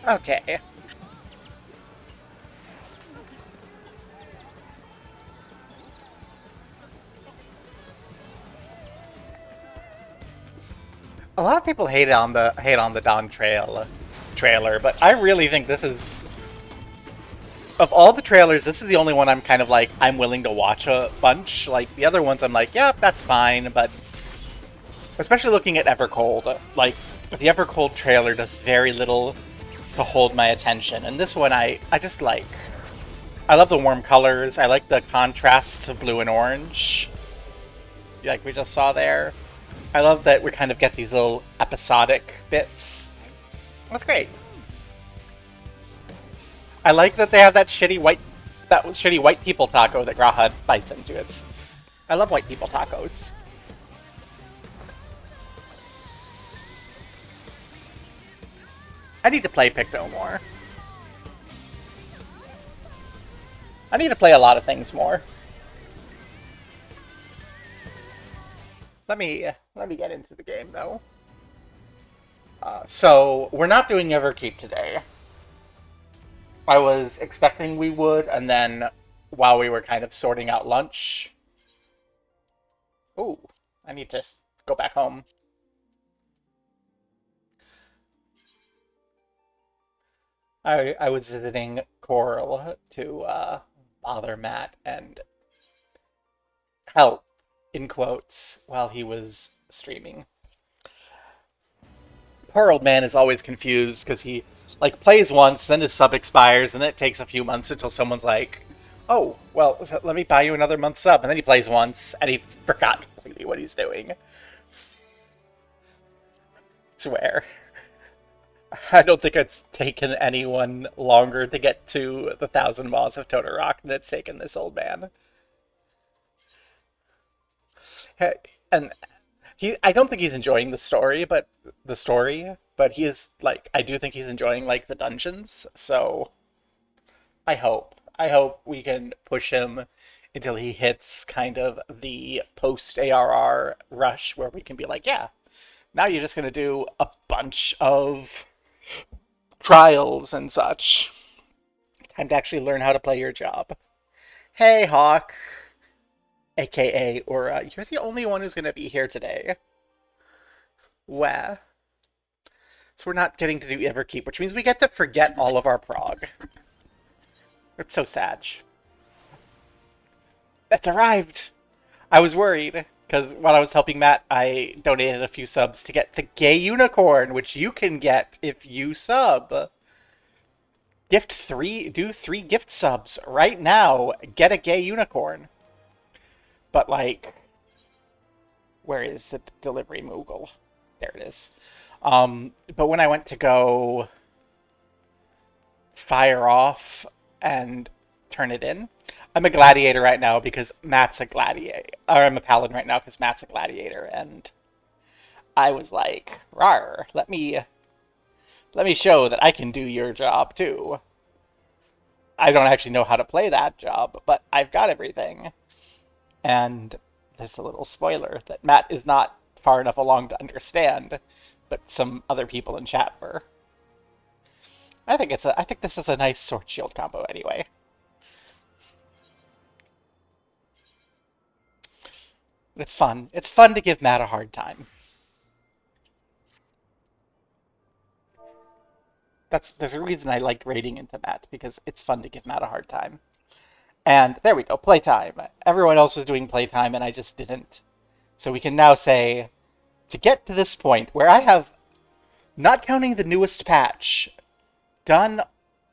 Okay. A lot of people hate on the Dawn Trail trailer, but I really think this is, of all the trailers, this is the only one I'm kind of like, I'm willing to watch a bunch. Like the other ones I'm like, yeah, that's fine, but especially looking at Evercold, like the Evercold trailer does very little to hold my attention, and this one I just like. I love the warm colors. I like the contrasts of blue and orange, like we just saw there. I love that we kind of get these little episodic bits. That's great. I like that they have that shitty white people taco that Graha bites into. I love white people tacos. I need to play Picto more. I need to play a lot of things more. Let me get into the game though. So we're not doing Everkeep today. I was expecting we would, and then while we were kind of sorting out lunch. Ooh, I need to go back home. I was visiting Coral to bother Matt and help, in quotes, while he was streaming. Poor old man is always confused because he like plays once, then his sub expires, and then it takes a few months until someone's like, "Oh, well, let me buy you another month sub," and then he plays once and he forgot completely what he's doing. I swear. I don't think it's taken anyone longer to get to the 1,000 Maws of Totorock than it's taken this old man. Hey, and I don't think he's enjoying the story, but he is like, I do think he's enjoying like the dungeons. So I hope we can push him until he hits kind of the post ARR rush where we can be like, yeah, now you're just gonna do a bunch of trials and such. Time to actually learn how to play your job. Hey, Hawk, aka Aura, you're the only one who's gonna be here today. Wah. So we're not getting to do Everkeep, which means we get to forget all of our prog. It's so sad. It's arrived! I was worried, because while I was helping Matt, I donated a few subs to get the Gay Unicorn, which you can get if you sub. Do 3 gift subs right now. Get a Gay Unicorn. But, like, where is the delivery Moogle? There it is. But when I went to go fire off and turn it in, I'm a gladiator right now because Matt's a gladiator. Or I'm a paladin right now because Matt's a gladiator, and I was like, "Rar, let me show that I can do your job too." I don't actually know how to play that job, but I've got everything. And there's a little spoiler that Matt is not far enough along to understand, but some other people in chat were. I think this is a nice sword shield combo anyway. It's fun. It's fun to give Matt a hard time. There's a reason I liked raiding into Matt, because it's fun to give Matt a hard time. And there we go, playtime. Everyone else was doing playtime and I just didn't. So we can now say, to get to this point where I have, not counting the newest patch, done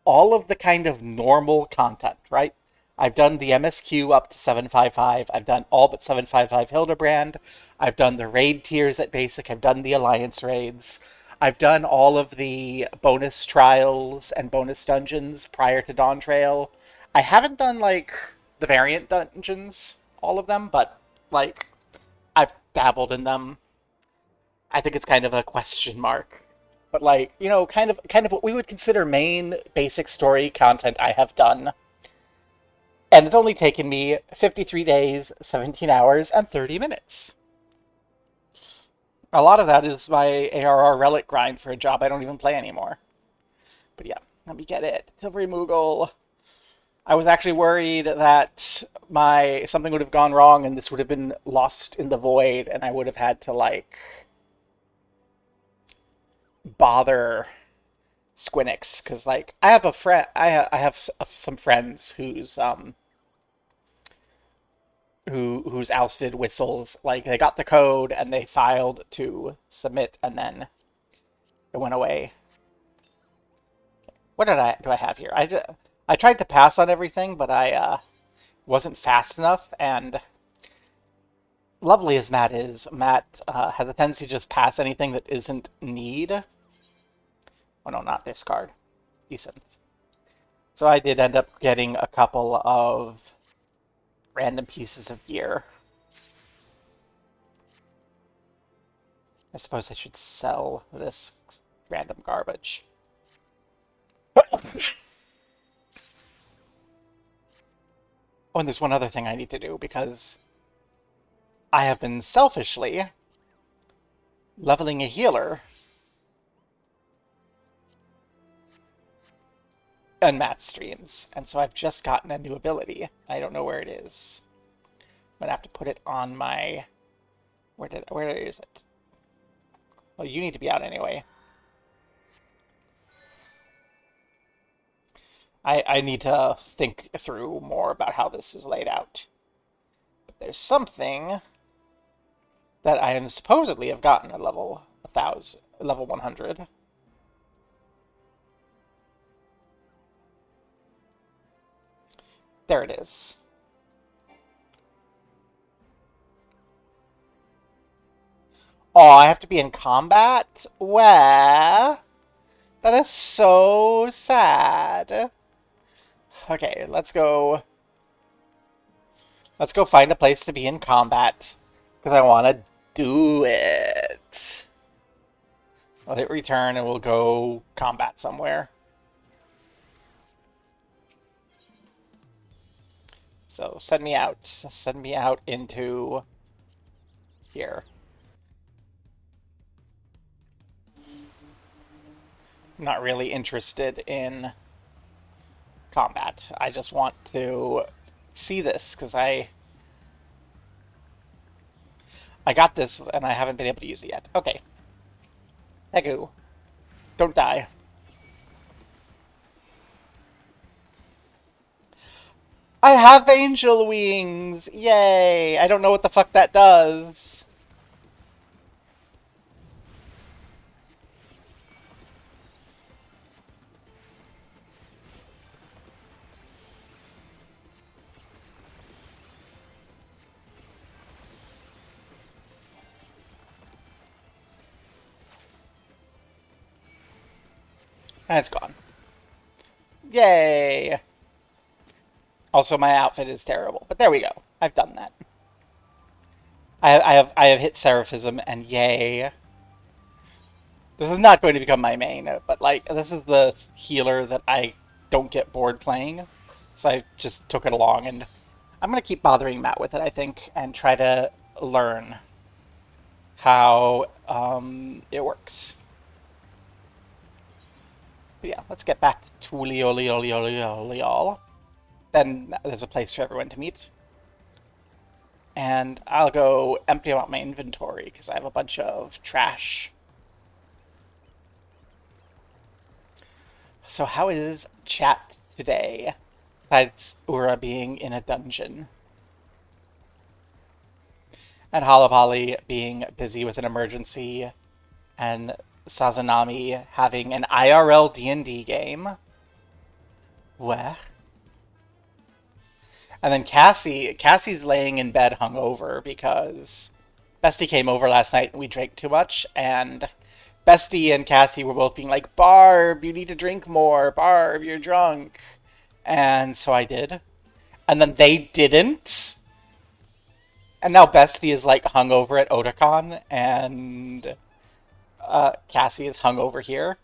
all of the kind of normal content, right? I've done the MSQ up to 755. I've done all but 755 Hildibrand. I've done the raid tiers at basic. I've done the alliance raids. I've done all of the bonus trials and bonus dungeons prior to Dawn Trail. I haven't done, like, the variant dungeons, all of them, but, like, I've dabbled in them. I think it's kind of a question mark. But, like, you know, kind of what we would consider main basic story content I have done. And it's only taken me 53 days, 17 hours, and 30 minutes. A lot of that is my ARR relic grind for a job I don't even play anymore. But yeah, let me get it. Silvery Moogle. I was actually worried that my something would have gone wrong and this would have been lost in the void, and I would have had to like bother Squinix because like I have a friend, I have some friends whose Alsvid whistles like they got the code and they filed to submit and then it went away. What do I have here? I tried to pass on everything, but I wasn't fast enough. And lovely as Matt is, Matt has a tendency to just pass anything that isn't need. Oh no, not discard. Decent. So I did end up getting a couple of random pieces of gear. I suppose I should sell this random garbage. Oh, and there's one other thing I need to do because I have been selfishly leveling a healer on Matt's streams, and so I've just gotten a new ability. I don't know where it is. I'm gonna have to put it on my... Where is it? Well, you need to be out anyway. I need to think through more about how this is laid out. But there's something that I am supposedly have gotten at level 1,000, level 100. There it is. Oh, I have to be in combat? Where? That is so sad. Okay, let's go. Let's go find a place to be in combat. Because I want to do it. I'll hit return and we'll go combat somewhere. So send me out. Send me out into here. I'm not really interested in combat. I just want to see this because I got this and I haven't been able to use it yet. Okay. Egu. Don't die. I have angel wings! Yay! I don't know what the fuck that does. And it's gone. Yay! Also, my outfit is terrible, but there we go. I've done that. I have hit Seraphism, and yay! This is not going to become my main, but like this is the healer that I don't get bored playing, so I just took it along, and I'm gonna keep bothering Matt with it, I think, and try to learn how it works. But yeah, let's get back to Tulioliolioliol. Then there's a place for everyone to meet. And I'll go empty out my inventory because I have a bunch of trash. So how is chat today? Besides Ura being in a dungeon. And Halabali being busy with an emergency. And Sazanami having an IRL D&D game. Where? And then Cassie's laying in bed hungover because Bestie came over last night and we drank too much, and Bestie and Cassie were both being like, Barb, you need to drink more. Barb, you're drunk. And so I did. And then they didn't. And now Bestie is like hungover at Otakon, and Cassie is hungover here.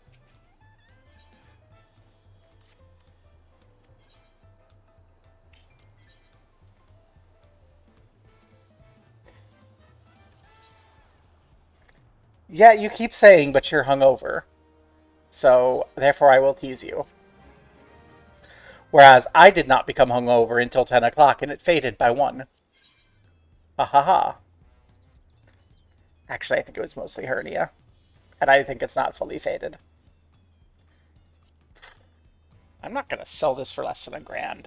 Yeah, you keep saying, but you're hungover. So, therefore, I will tease you. Whereas I did not become hungover until 10 o'clock and it faded by 1. Ha ha ha. Actually, I think it was mostly hernia. And I think it's not fully faded. I'm not going to sell this for less than $1,000.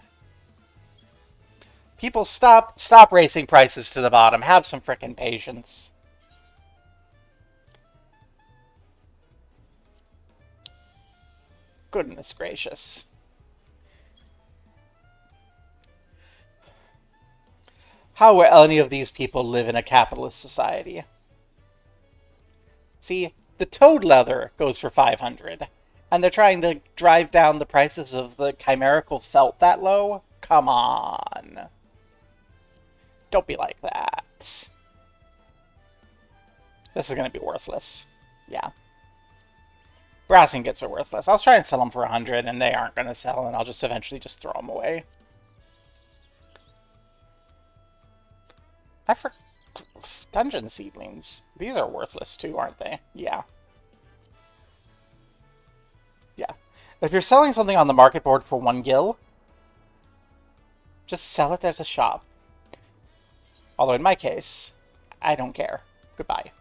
People, stop racing prices to the bottom. Have some frickin' patience. Goodness gracious. How will any of these people live in a capitalist society? See, the toad leather goes for 500, and they're trying to drive down the prices of the chimerical felt that low? Come on. Don't be like that. This is going to be worthless. Yeah. Brass ingots are worthless. I'll try and sell them for 100, and they aren't going to sell, and I'll just eventually just throw them away. Dungeon seedlings. These are worthless too, aren't they? Yeah. Yeah. If you're selling something on the market board for 1 gil, just sell it at a shop. Although in my case, I don't care. Goodbye.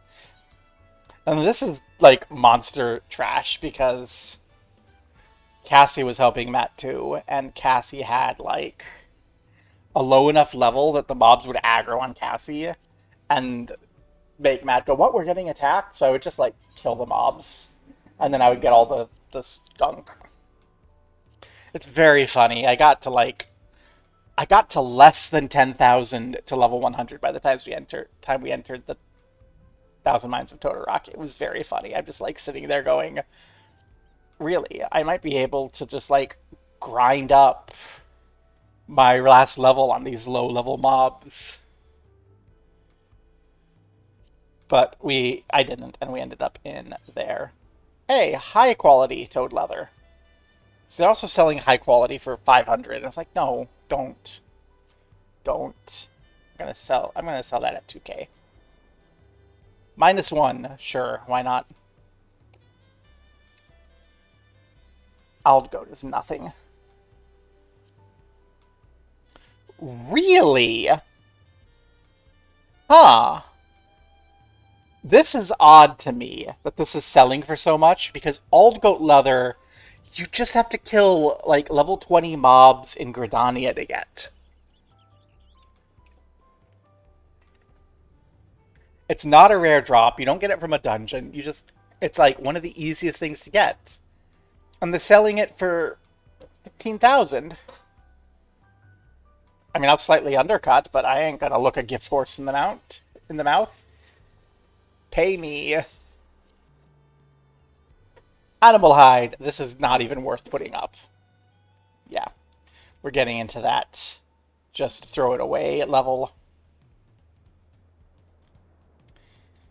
And this is like monster trash because Cassie was helping Matt too, and Cassie had like a low enough level that the mobs would aggro on Cassie and make Matt go, "What? We're getting attacked?" So I would just like kill the mobs, and then I would get all the skunk. It's very funny. I got to less than 10,000 to level 100 by the time we entered the Thousand Mines of Todorok. It was very funny. I'm just like sitting there going, really, I might be able to just like grind up my last level on these low level mobs. But I didn't, and we ended up in there. Hey, high quality toad leather. So they're also selling high quality for 500. And it's like, no, don't. I'm gonna sell that at 2K. -1, sure, why not? Aldgoat is nothing. Really? Huh. This is odd to me that this is selling for so much, because Aldgoat leather, you just have to kill, like, level 20 mobs in Gridania to get. It's not a rare drop. You don't get it from a dungeon. It's like one of the easiest things to get. And they're selling it for 15,000. I mean, I'll slightly undercut, but I ain't gonna look a gift horse in the mouth. Pay me. Animal hide. This is not even worth putting up. Yeah. We're getting into that. Just throw it away at level.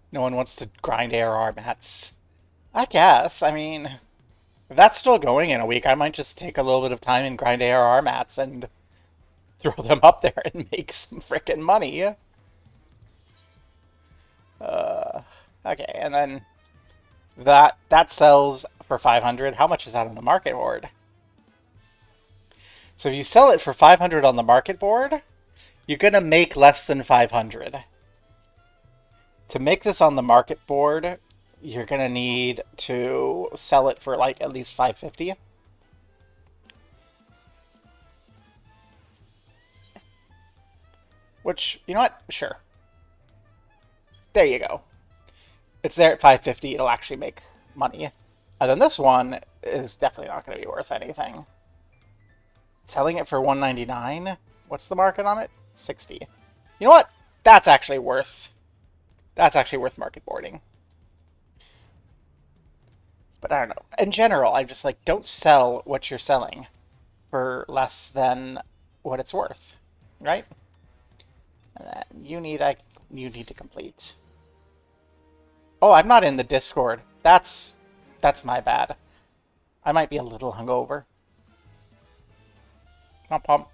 No one wants to grind ARR mats. I guess. I mean, if that's still going in a week, I might just take a little bit of time and grind ARR mats and throw them up there and make some frickin' money. Okay, and then that sells for 500. How much is that on the market board? So if you sell it for 500 on the market board, you're gonna make less than 500. To make this on the market board, you're gonna need to sell it for like at least 550. Which, you know what? Sure. There you go. It's there at 550. It'll actually make money. And then this one is definitely not going to be worth anything. Selling it for 199. What's the market on it? 60. You know what? That's actually worth market boarding. But I don't know. In general, I'm just like, don't sell what you're selling for less than what it's worth, right? And then you need to complete. Oh, I'm not in the Discord. That's my bad. I might be a little hungover. Pump pump.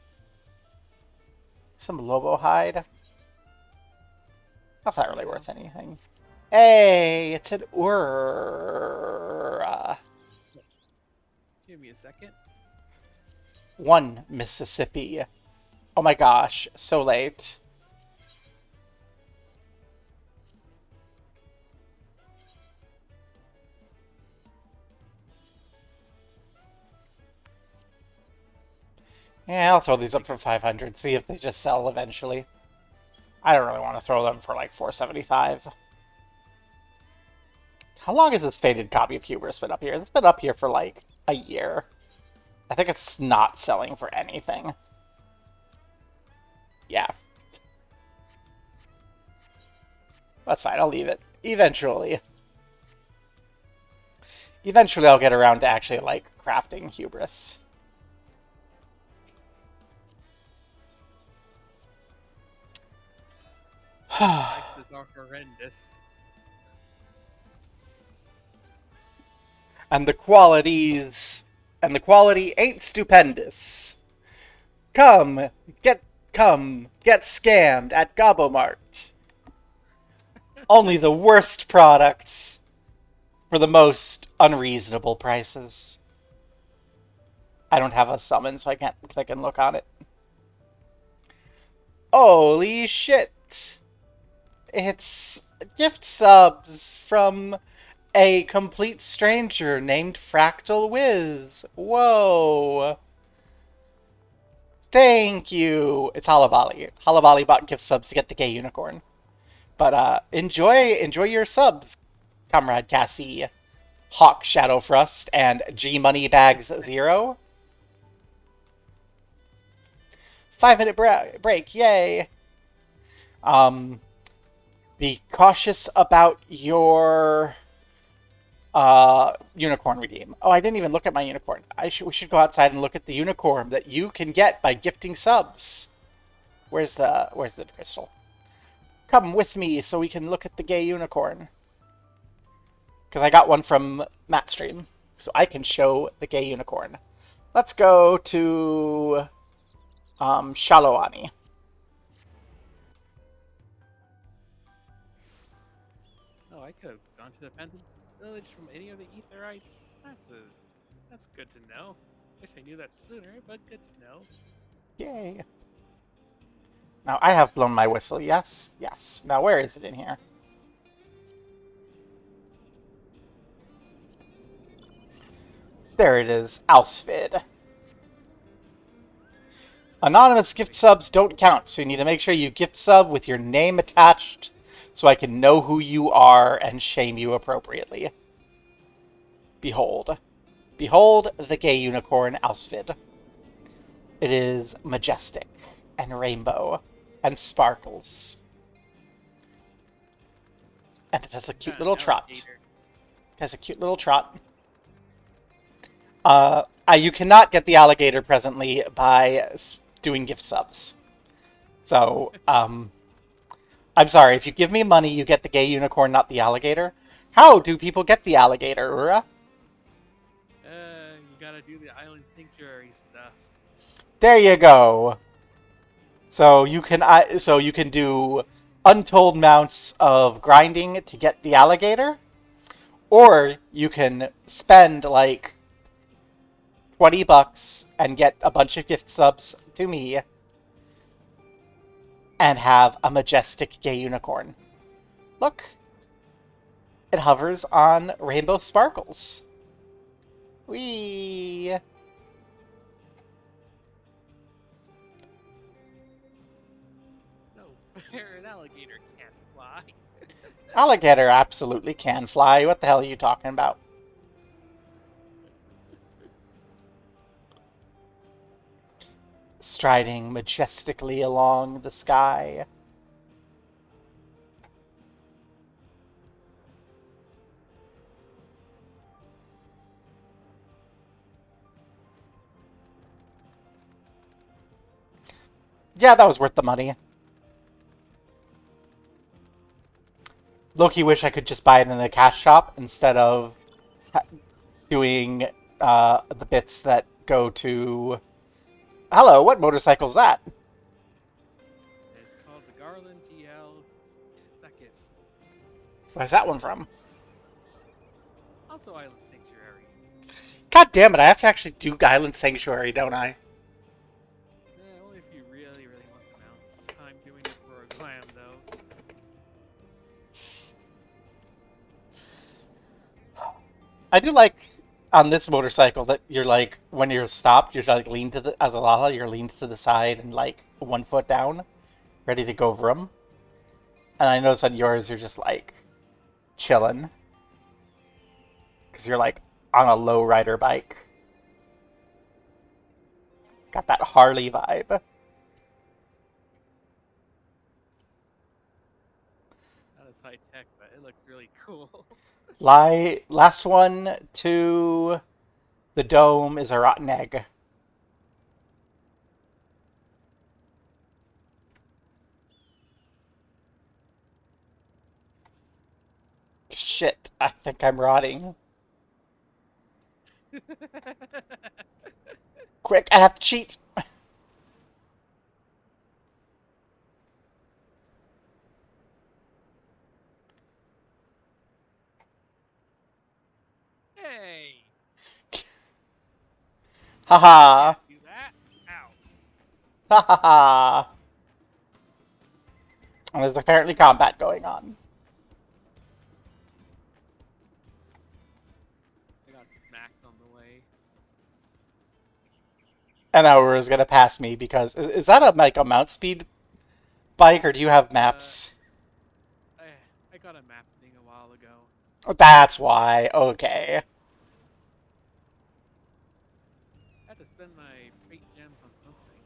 Some Lobo hide. That's not really worth anything. Hey, it's an Ur. Give me a second. One Mississippi. Oh my gosh, so late. Yeah, I'll throw these up for 500, see if they just sell eventually. I don't really want to throw them for like 475. How long has this faded copy of Hubris been up here? It's been up here for like a year. I think it's not selling for anything. Yeah. That's fine, I'll leave it. Eventually. Eventually I'll get around to actually like crafting Hubris. Prices are horrendous. And the qualities... And the quality ain't stupendous. Come, get scammed at Gobomart. Only the worst products for the most unreasonable prices. I don't have a summon, so I can't click and look on it. Holy shit! It's gift subs from a complete stranger named Fractal Wiz. Whoa! Thank you! It's Halabali. Halabali bought gift subs to get the gay unicorn. But enjoy your subs, Comrade Cassie, Hawk Shadowfrost, and G Money Bags Zero. 5-minute break, yay! Be cautious about your unicorn redeem. Oh, I didn't even look at my unicorn. We should go outside and look at the unicorn that you can get by gifting subs. Where's the crystal? Come with me so we can look at the gay unicorn. Because I got one from Mattstream, so I can show the gay unicorn. Let's go to Shalowani. Oh, I could have gone to the Pendant Village from any of the Aetherites. That's good to know. Wish I knew that sooner, but good to know. Yay. Now, I have blown my whistle, yes? Yes. Now, where is it in here? There it is, XIV. Anonymous gift subs don't count, so you need to make sure you gift sub with your name attached so I can know who you are and shame you appropriately. Behold. Behold the gay unicorn, XIV. It is majestic and rainbow and sparkles. And it has a cute little trot. It has a cute little trot. You cannot get the alligator presently by doing gift subs. So, I'm sorry, if you give me money, you get the gay unicorn, not the alligator. How do people get the alligator, Ura? You gotta do the island sanctuary stuff. There you go. So you can do untold amounts of grinding to get the alligator, or you can spend like $20 and get a bunch of gift subs to me and have a majestic gay unicorn. Look. It hovers on rainbow sparkles. Whee! No, an alligator can't fly. Alligator absolutely can fly. What the hell are you talking about? Striding majestically along the sky. Yeah, that was worth the money. Loki wish I could just buy it in the cash shop instead of doing the bits that go to... Hello, what motorcycle's that? It's called the Garland GL 2nd. Where's that one from? Also, Island Sanctuary. God damn it, I have to actually do Island Sanctuary, don't I? Only if you really, really want the mounts. I'm doing it for a glam, though. I do like on this motorcycle that you're like, when you're stopped, you're like leaned to the, as a Lala, you're leaned to the side and like 1 foot down, ready to go vroom. And I notice on yours, you're just like chilling. Because you're like on a low rider bike. Got that Harley vibe. Not as high tech, but it looks really cool. Last one to the dome is a rotten egg. Shit, I think I'm rotting. Quick, I have to cheat. Hey! Haha. Can't do that. Ow. Ha ha ha. And there's apparently combat going on. I got smacked on the way. And Aura is gonna pass me because is that a mount speed bike or do you have Uh, maps? I, I got a map thing a while ago. That's why. Okay. I had to spend my fate gems on something.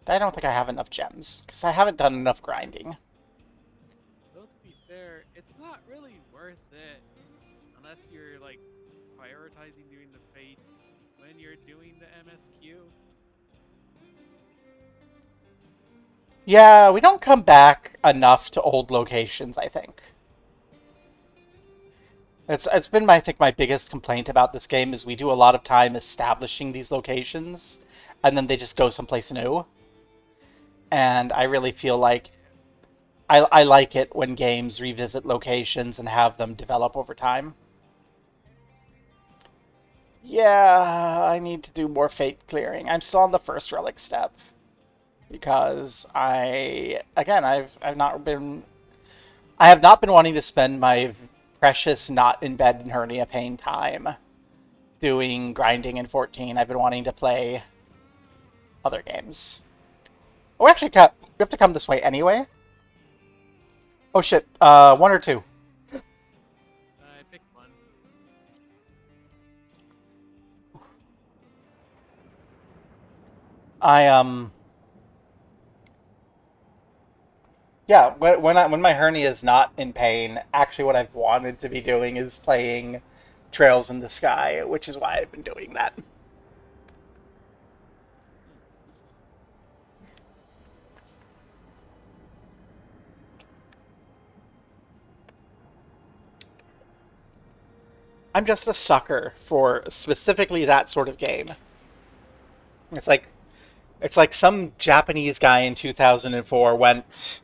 I don't think I have enough gems because I haven't done enough grinding. Though to be fair, it's not really worth it unless you're like prioritizing doing the fates when you're doing the MSQ. Yeah, we don't come back enough to old locations, I think. It's been I think my biggest complaint about this game is we do a lot of time establishing these locations and then they just go someplace new. And I really feel like I like it when games revisit locations and have them develop over time. Yeah, I need to do more fate clearing. I'm still on the first relic step because I have not been wanting to spend my precious not in bed and hernia pain time doing grinding in 14. I've been wanting to play other games. Oh, actually, we have to come this way anyway. Oh shit, one or two. I picked one. I yeah, when my hernia is not in pain, actually what I've wanted to be doing is playing Trails in the Sky, which is why I've been doing that. Hmm. I'm just a sucker for specifically that sort of game. It's like it's like some Japanese guy in 2004 went,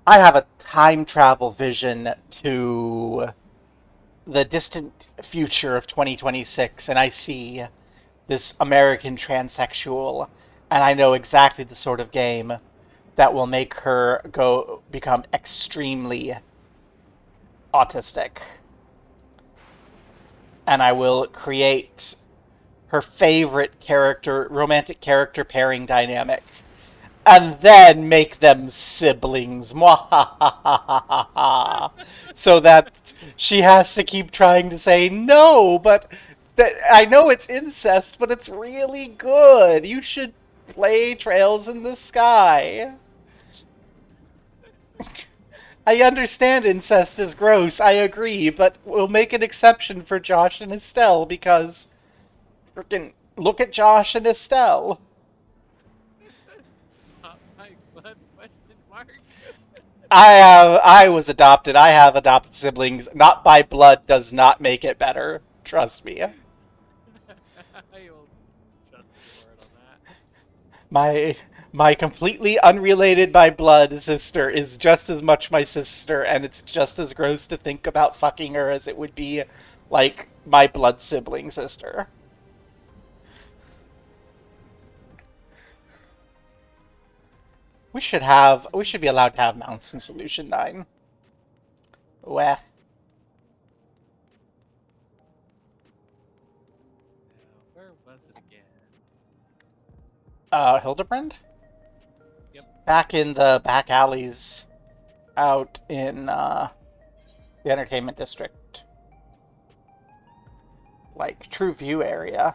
I have a time travel vision to the distant future of 2026 and I see this American transsexual and I know exactly the sort of game that will make her go become extremely autistic. And I will create her favorite character, romantic character pairing dynamic, and then make them siblings. So that she has to keep trying to say no, but I know it's incest, but it's really good. You should play Trails in the Sky. I understand incest is gross, I agree, but we'll make an exception for Josh and Estelle because freaking look at Josh and Estelle. Not my blood? Question mark. I was adopted. I have adopted siblings. Not by blood does not make it better. Trust me. I will trust your word on that. My My completely unrelated by blood sister is just as much my sister, and it's just as gross to think about fucking her as it would be like my blood sibling sister. We should be allowed to have mounts in Solution 9. Weh. Where was it again? Hildibrand? Yep. Back in the back alleys out in the entertainment district. Like True View area.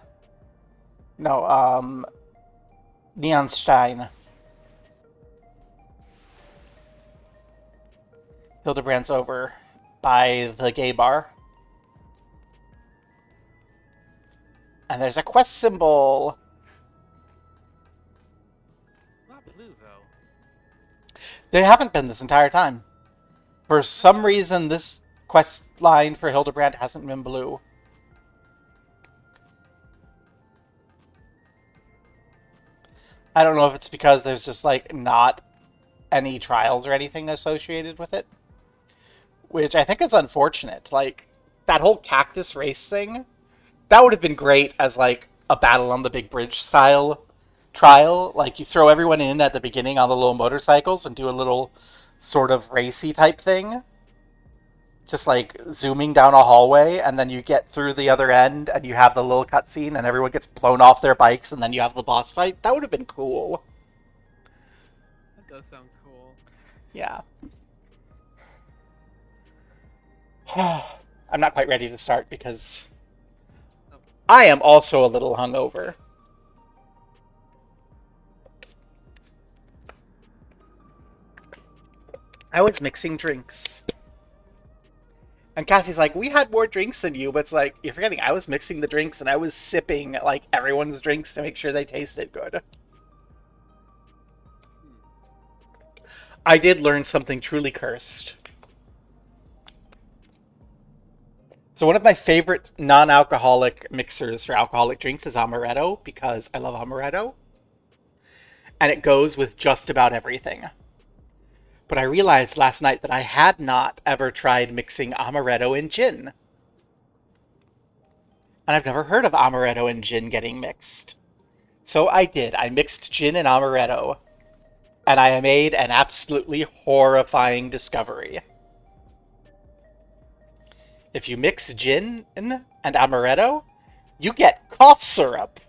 No, Neonstein. Hildibrand's over by the gay bar. And there's a quest symbol. It's not blue though. They haven't been this entire time. For some reason, this quest line for Hildibrand hasn't been blue. I don't know if it's because there's just, like, not any trials or anything associated with it. Which I think is unfortunate. Like, that whole cactus race thing, that would have been great as, like, a battle on the big bridge style trial. Like, you throw everyone in at the beginning on the little motorcycles and do a little sort of racy type thing. Just, like, zooming down a hallway, and then you get through the other end, and you have the little cutscene, and everyone gets blown off their bikes, and then you have the boss fight. That would have been cool. That does sound cool. Yeah. I'm not quite ready to start because I am also a little hungover. I was mixing drinks. And Cassie's like, we had more drinks than you, but it's like, you're forgetting I was mixing the drinks and I was sipping, like, everyone's drinks to make sure they tasted good. I did learn something truly cursed. So one of my favorite non-alcoholic mixers for alcoholic drinks is amaretto, because I love amaretto. And it goes with just about everything. But I realized last night that I had not ever tried mixing amaretto and gin. And I've never heard of amaretto and gin getting mixed. So I did. I mixed gin and amaretto. And I made an absolutely horrifying discovery. If you mix gin and amaretto, you get cough syrup.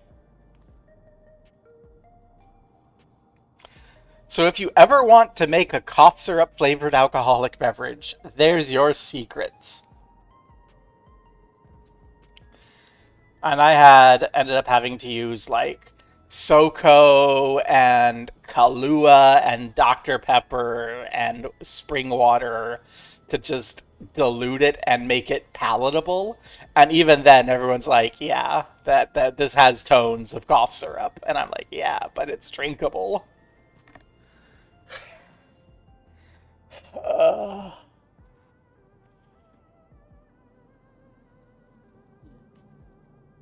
So if you ever want to make a cough syrup flavored alcoholic beverage, there's your secret. And I ended up having to use like SoCo and Kahlua and Dr. Pepper and spring water to just dilute it and make it palatable. And even then everyone's like, yeah, that this has tones of cough syrup. And I'm like, yeah, but it's drinkable.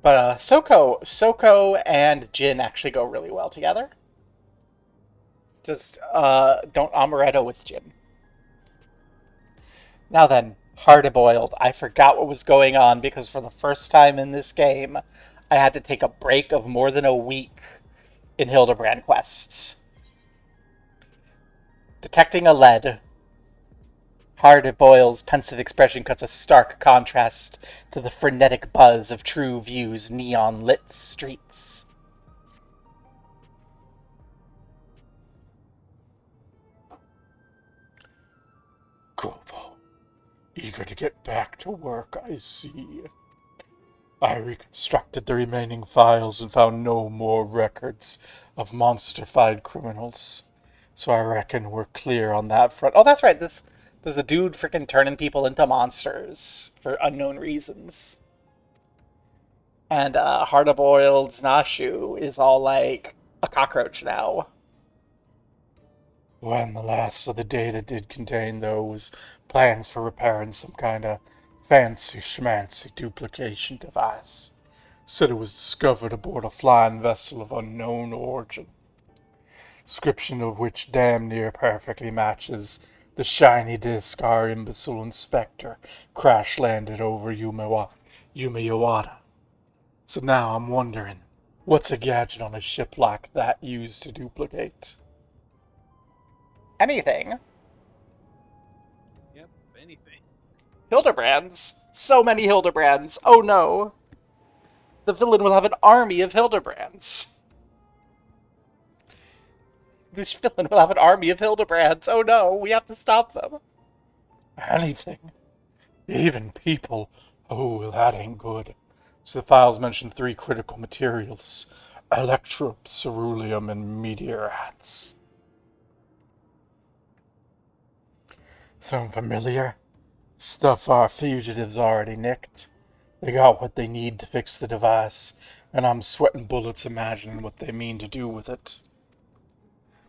But SoCo and gin actually go really well together. Just don't amaretto with gin. Now then, hard-boiled. I forgot what was going on because for the first time in this game, I had to take a break of more than a week in Hildibrand quests. Detecting a lead. Hard-boil's pensive expression cuts a stark contrast to the frenetic buzz of True View's neon-lit streets. Gobo, eager to get back to work, I see. I reconstructed the remaining files and found no more records of monster-fied criminals. So I reckon we're clear on that front. Oh, that's right, there's a dude freaking turning people into monsters for unknown reasons. And hard-boiled Snashu is all like a cockroach now. When the last of the data did contain those plans for repairing some kind of fancy schmancy duplication device. Said it was discovered aboard a flying vessel of unknown origin. description of which damn near perfectly matches the shiny disc our imbecile inspector crash-landed over Yumiyawada. So now I'm wondering, what's a gadget on a ship like that used to duplicate? Anything. Yep, anything. Hildebrands. So many Hildebrands. Oh no. The villain will have an army of Hildebrands. This villain will have an army of Hildebrands. Oh no, we have to stop them. Anything. Even people. Oh, well, that ain't good. So the files mention 3 critical materials. Electrum, ceruleum, and meteorites. Sound familiar? Stuff our fugitives already nicked. They got what they need to fix the device, and I'm sweating bullets imagining what they mean to do with it.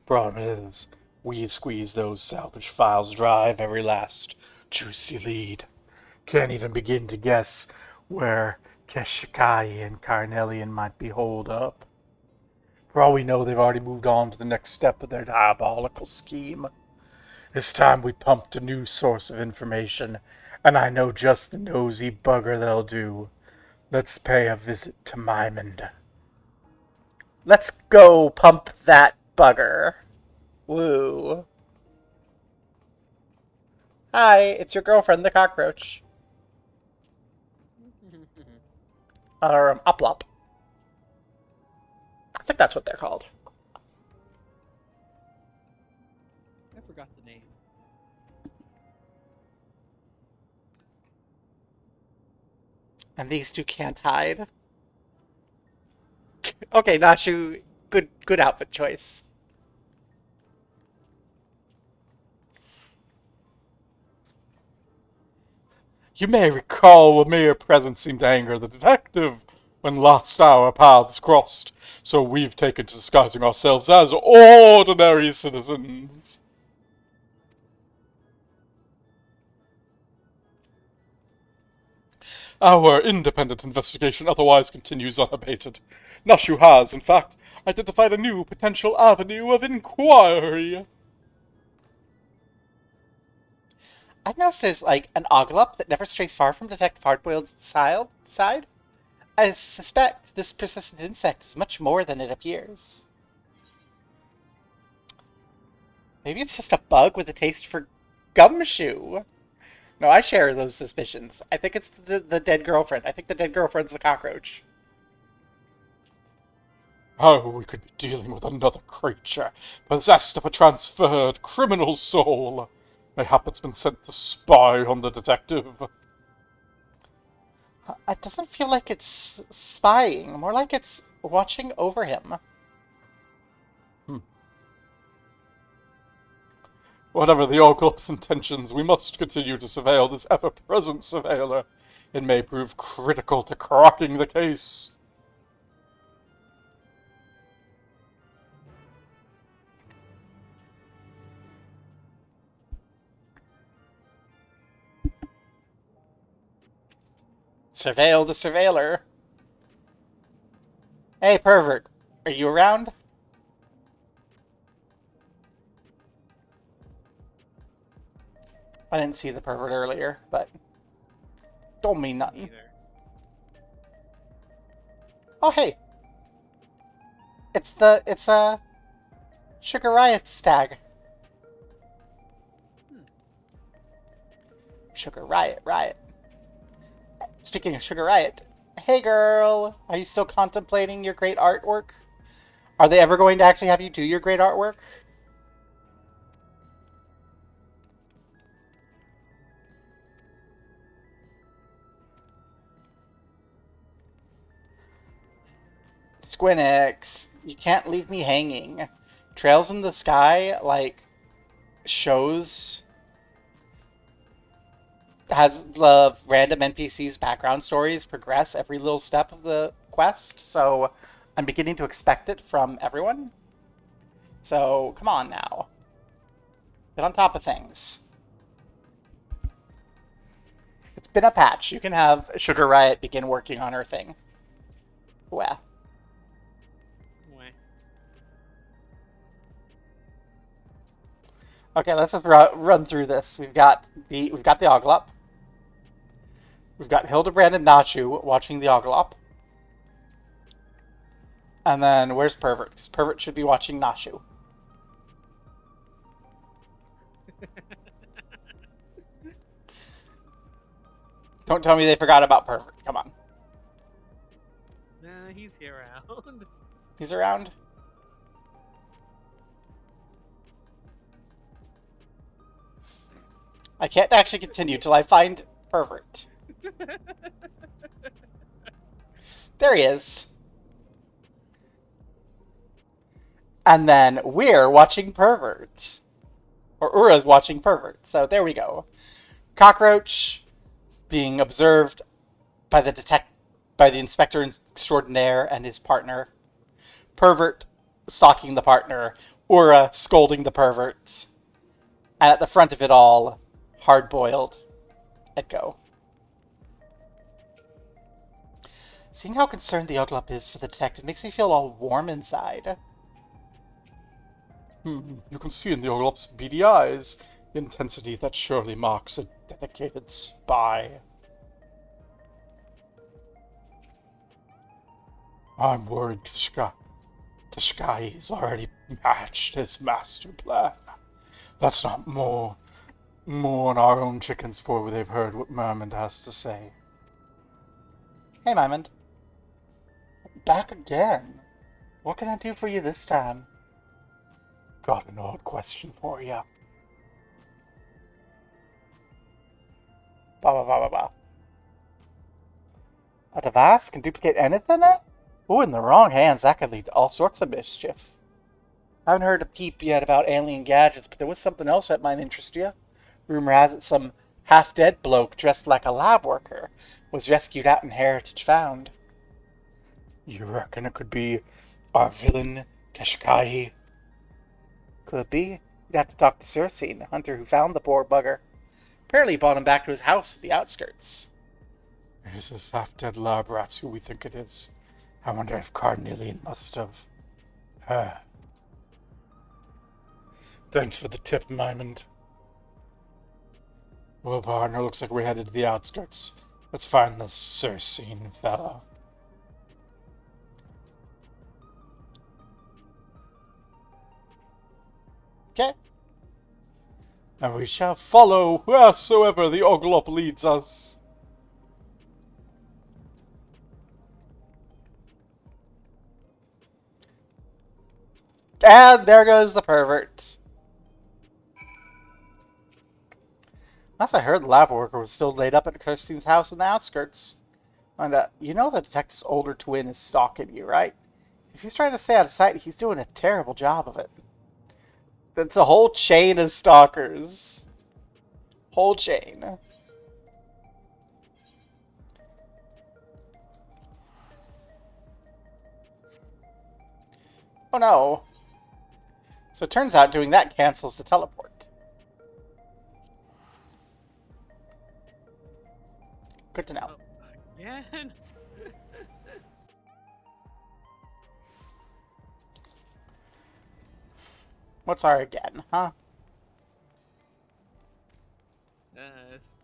Problem is, we squeeze those salvage files dry of every last juicy lead. Can't even begin to guess where Keshikai and Carnelian might be holed up. For all we know, they've already moved on to the next step of their diabolical scheme. It's time we pumped a new source of information, and I know just the nosy bugger that'll do. Let's pay a visit to Mymond. Let's go pump that bugger. Woo. Hi, it's your girlfriend, the cockroach. Or Uplop. I think that's what they're called. I forgot the name. And these two can't hide. Okay, Nashu, good outfit choice. You may recall a mere presence seemed to anger the detective when last our paths crossed, so we've taken to disguising ourselves as ordinary citizens. Our independent investigation otherwise continues unabated. Nashu has, in fact, identified a new potential avenue of inquiry. I noticed there's like an Oglop that never strays far from Detective Hardboiled's side. I suspect this persistent insect is much more than it appears. Maybe it's just a bug with a taste for gumshoe. No, I share those suspicions. I think it's the dead girlfriend. I think the dead girlfriend's the cockroach. Oh, we could be dealing with another creature, possessed of a transferred criminal soul. Mayhap it's been sent to spy on the detective. It doesn't feel like it's spying, more like it's watching over him. Whatever the Orglop's intentions, we must continue to surveil this ever-present surveiller. It may prove critical to cracking the case. Surveil the surveiller. Hey, pervert. Are you around? I didn't see the pervert earlier, but don't mean nothing. Either. Oh, hey. It's a Sugar Riot stag. Sugar Riot. Speaking of Sugar Riot, hey girl, are you still contemplating your great artwork? Are they ever going to actually have you do your great artwork? Squinix, you can't leave me hanging. Trails in the Sky, like, shows has the random NPCs' background stories progress every little step of the quest, so I'm beginning to expect it from everyone. So, come on now. Get on top of things. It's been a patch. You can have Sugar Riot begin working on her thing. Well. Wah. Okay, let's just run through this. We've got the Oglop. We've got Hildibrand and Nachu watching the Oglop. And then where's Pervert? Because Pervert should be watching Nachu. Don't tell me they forgot about Pervert. Come on. Nah, he's here around. He's around? I can't actually continue till I find Pervert. There he is. And then we're watching Pervert. Or Ura's watching Pervert. So there we go. Cockroach being observed by the inspector extraordinaire and his partner. Pervert stalking the partner. Ura scolding the pervert. And at the front of it all, hard-boiled Echo. Seeing how concerned the Oglop is for the detective makes me feel all warm inside. You can see in the Oglop's beady eyes the intensity that surely marks a dedicated spy. I'm worried Kashkai's already hatched his master plan. Let's not mourn our own chickens for they've heard what Mermond has to say. Hey, Mermond. Back again. What can I do for you this time? Got an odd question for you. Blah, blah, blah, blah, blah. A device can duplicate anything? Ooh, in the wrong hands, that could lead to all sorts of mischief. I haven't heard a peep yet about alien gadgets, but there was something else that might interest you. Rumor has it some half-dead bloke dressed like a lab worker was rescued out in Heritage Found. You reckon it could be our villain, Kashkai? Could be. You'd have to talk to Cersei, the hunter who found the poor bugger. Apparently he brought him back to his house at the outskirts. Is this half-dead lab rats who we think it is? I wonder if Carnelian must have... Thanks for the tip, Mymond. Well, partner, looks like we're headed to the outskirts. Let's find this Cersei fella. Okay. And we shall follow wheresoever the Oglop leads us. And there goes the pervert. Last I heard, the lab worker was still laid up at Kirsten's house in the outskirts. And, you know the detective's older twin is stalking you, right? If he's trying to stay out of sight, he's doing a terrible job of it. That's a whole chain of stalkers. Whole chain. Oh no. So it turns out doing that cancels the teleport. Good to know. Oh, again? What's our again, huh?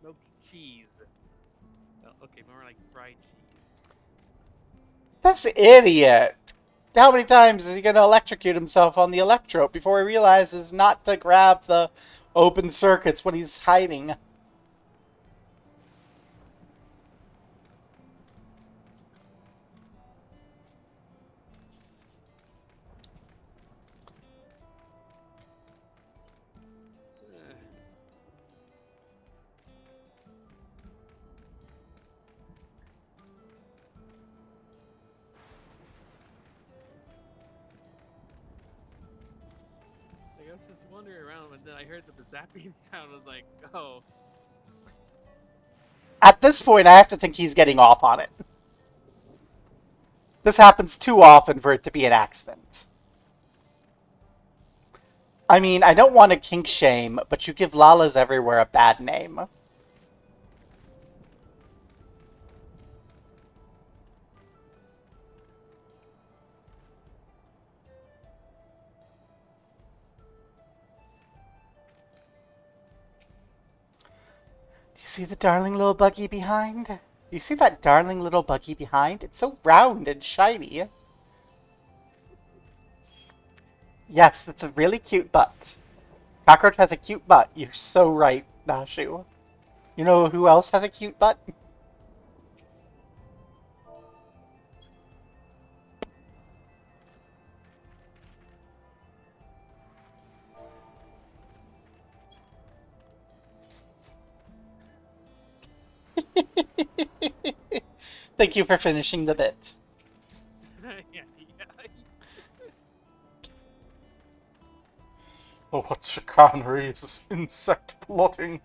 Smoked cheese. Oh, okay, more like fried cheese. This idiot! How many times is he going to electrocute himself on the electrode before he realizes not to grab the open circuits when he's hiding? I was just wandering around, and then I heard the zapping sound. I was like, oh. At this point, I have to think he's getting off on it. This happens too often for it to be an accident. I mean, I don't want to kink shame, but you give Lalas everywhere a bad name. see the darling little buggy behind? You see that darling little buggy behind? It's so round and shiny. Yes, it's a really cute butt. Cockroach has a cute butt. You're so right, Nashu. You know who else has a cute butt? Thank you for finishing the bit. Yeah. Oh, what chicanery is this insect plotting?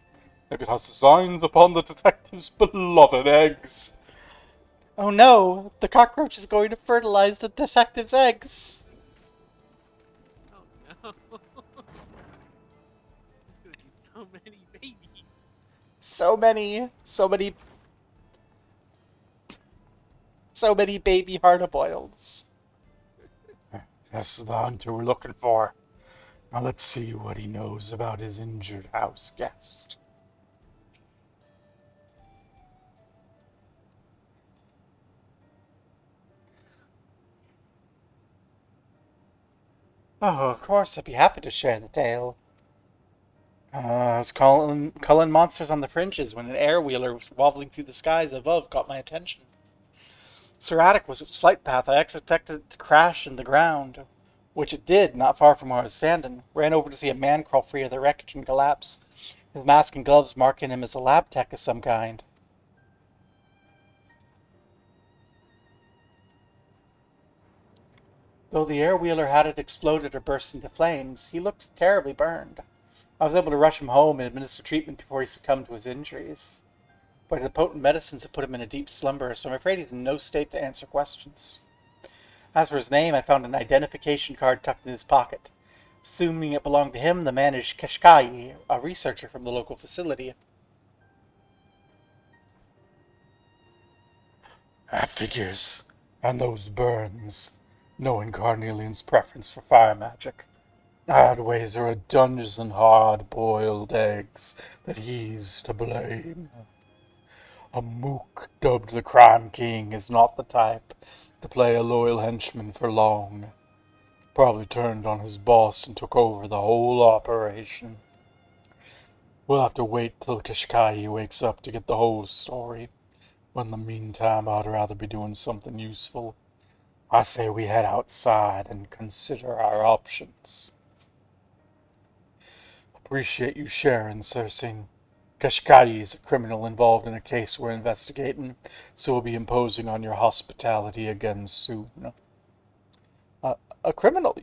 Maybe it has designs upon the detective's beloved eggs. Oh no, the cockroach is going to fertilize the detective's eggs. Oh no. There's gonna be so many babies. So many baby hard-boileds. This is the hunter we're looking for. Now let's see what he knows about his injured house guest. Oh, of course, I'd be happy to share the tale. I was culling monsters on the fringes when an air wheeler wobbling through the skies above caught my attention. Serratic was its flight path. I expected it to crash in the ground, which it did, not far from where I was standing. Ran over to see a man crawl free of the wreckage and collapse, his mask and gloves marking him as a lab tech of some kind. Though the air wheeler hadn't exploded or burst into flames, he looked terribly burned. I was able to rush him home and administer treatment before he succumbed to his injuries. But the potent medicines have put him in a deep slumber, so I'm afraid he's in no state to answer questions. As for his name, I found an identification card tucked in his pocket. Assuming it belonged to him, the man is Kashkai, a researcher from the local facility. That figures. And those burns. Knowing Carnelian's preference for fire magic. Adways are a dozen hard-boiled eggs that he's to blame. A mook dubbed the Crime King is not the type to play a loyal henchman for long. Probably turned on his boss and took over the whole operation. We'll have to wait till Kashkai wakes up to get the whole story. But in the meantime, I'd rather be doing something useful. I say we head outside and consider our options. Appreciate you sharing, Cersei. Kashkai is a criminal involved in a case we're investigating, so we'll be imposing on your hospitality again soon. A criminal?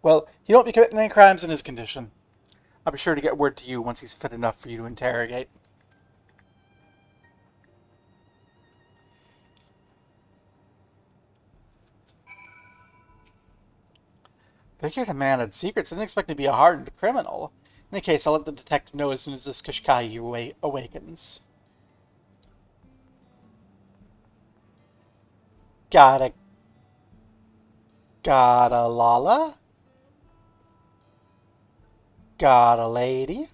Well, he won't be committing any crimes in his condition. I'll be sure to get word to you once he's fit enough for you to interrogate. Figured a man had secrets. I didn't expect him to be a hardened criminal. In any case, I'll let the detective know as soon as this Kashkai awakens. Got a Lala? Got a lady?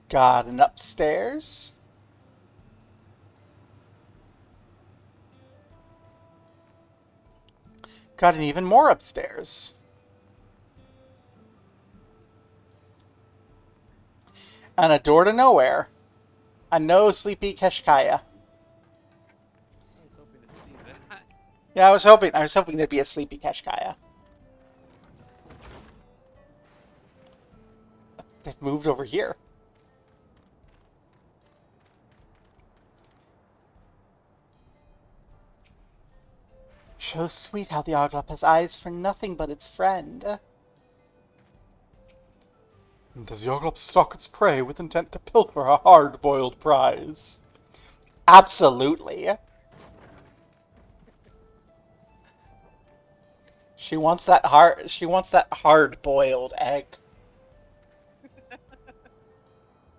Got an upstairs? Got an even more upstairs. And a door to nowhere. A no sleepy Kashkaya. I was hoping to see that. Yeah, I was hoping there'd be a sleepy Kashkaya. They've moved over here. So sweet how the Oglop has eyes for nothing but its friend. Does the Oglop stalk its prey with intent to pilfer a hard-boiled prize? Absolutely. She wants that hard-boiled egg.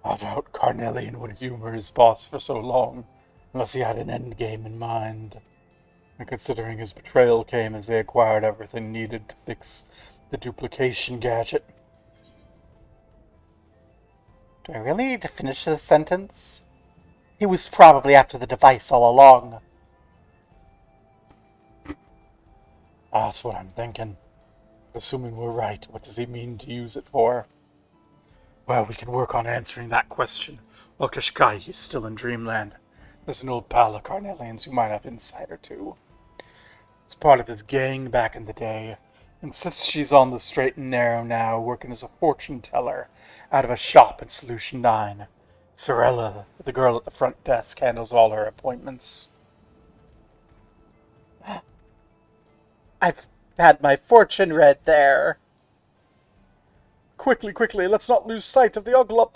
I doubt Carnelian would humor his boss for so long, unless he had an endgame in mind. And considering his betrayal came as they acquired everything needed to fix the duplication gadget. Do I really need to finish this sentence? He was probably after the device all along. That's what I'm thinking. Assuming we're right, what does he mean to use it for? Well, we can work on answering that question while Kashkai is still in Dreamland. There's an old pal of Carnelian's who might have insight or two. It's part of his gang back in the day. Insists she's on the straight and narrow now, working as a fortune teller out of a shop in Solution 9. Sorella, the girl at the front desk, handles all her appointments. I've had my fortune read there. Quickly, quickly, let's not lose sight of the Uglup.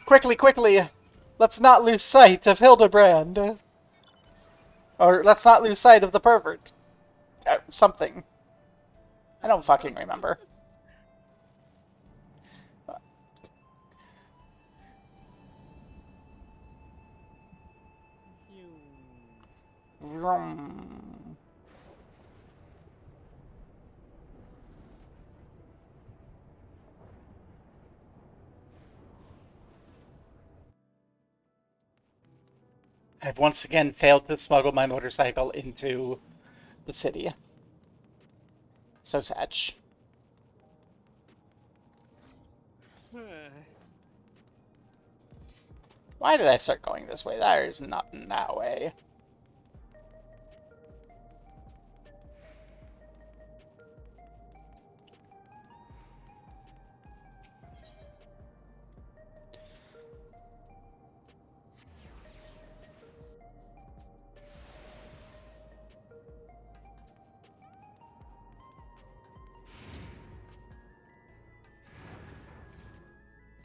Quickly, quickly! Let's not lose sight of Hildibrand. Or let's not lose sight of the pervert. Something. I don't fucking remember. Vroom. I've once again failed to smuggle my motorcycle into the city. So sad. Why did I start going this way? There is nothing that way.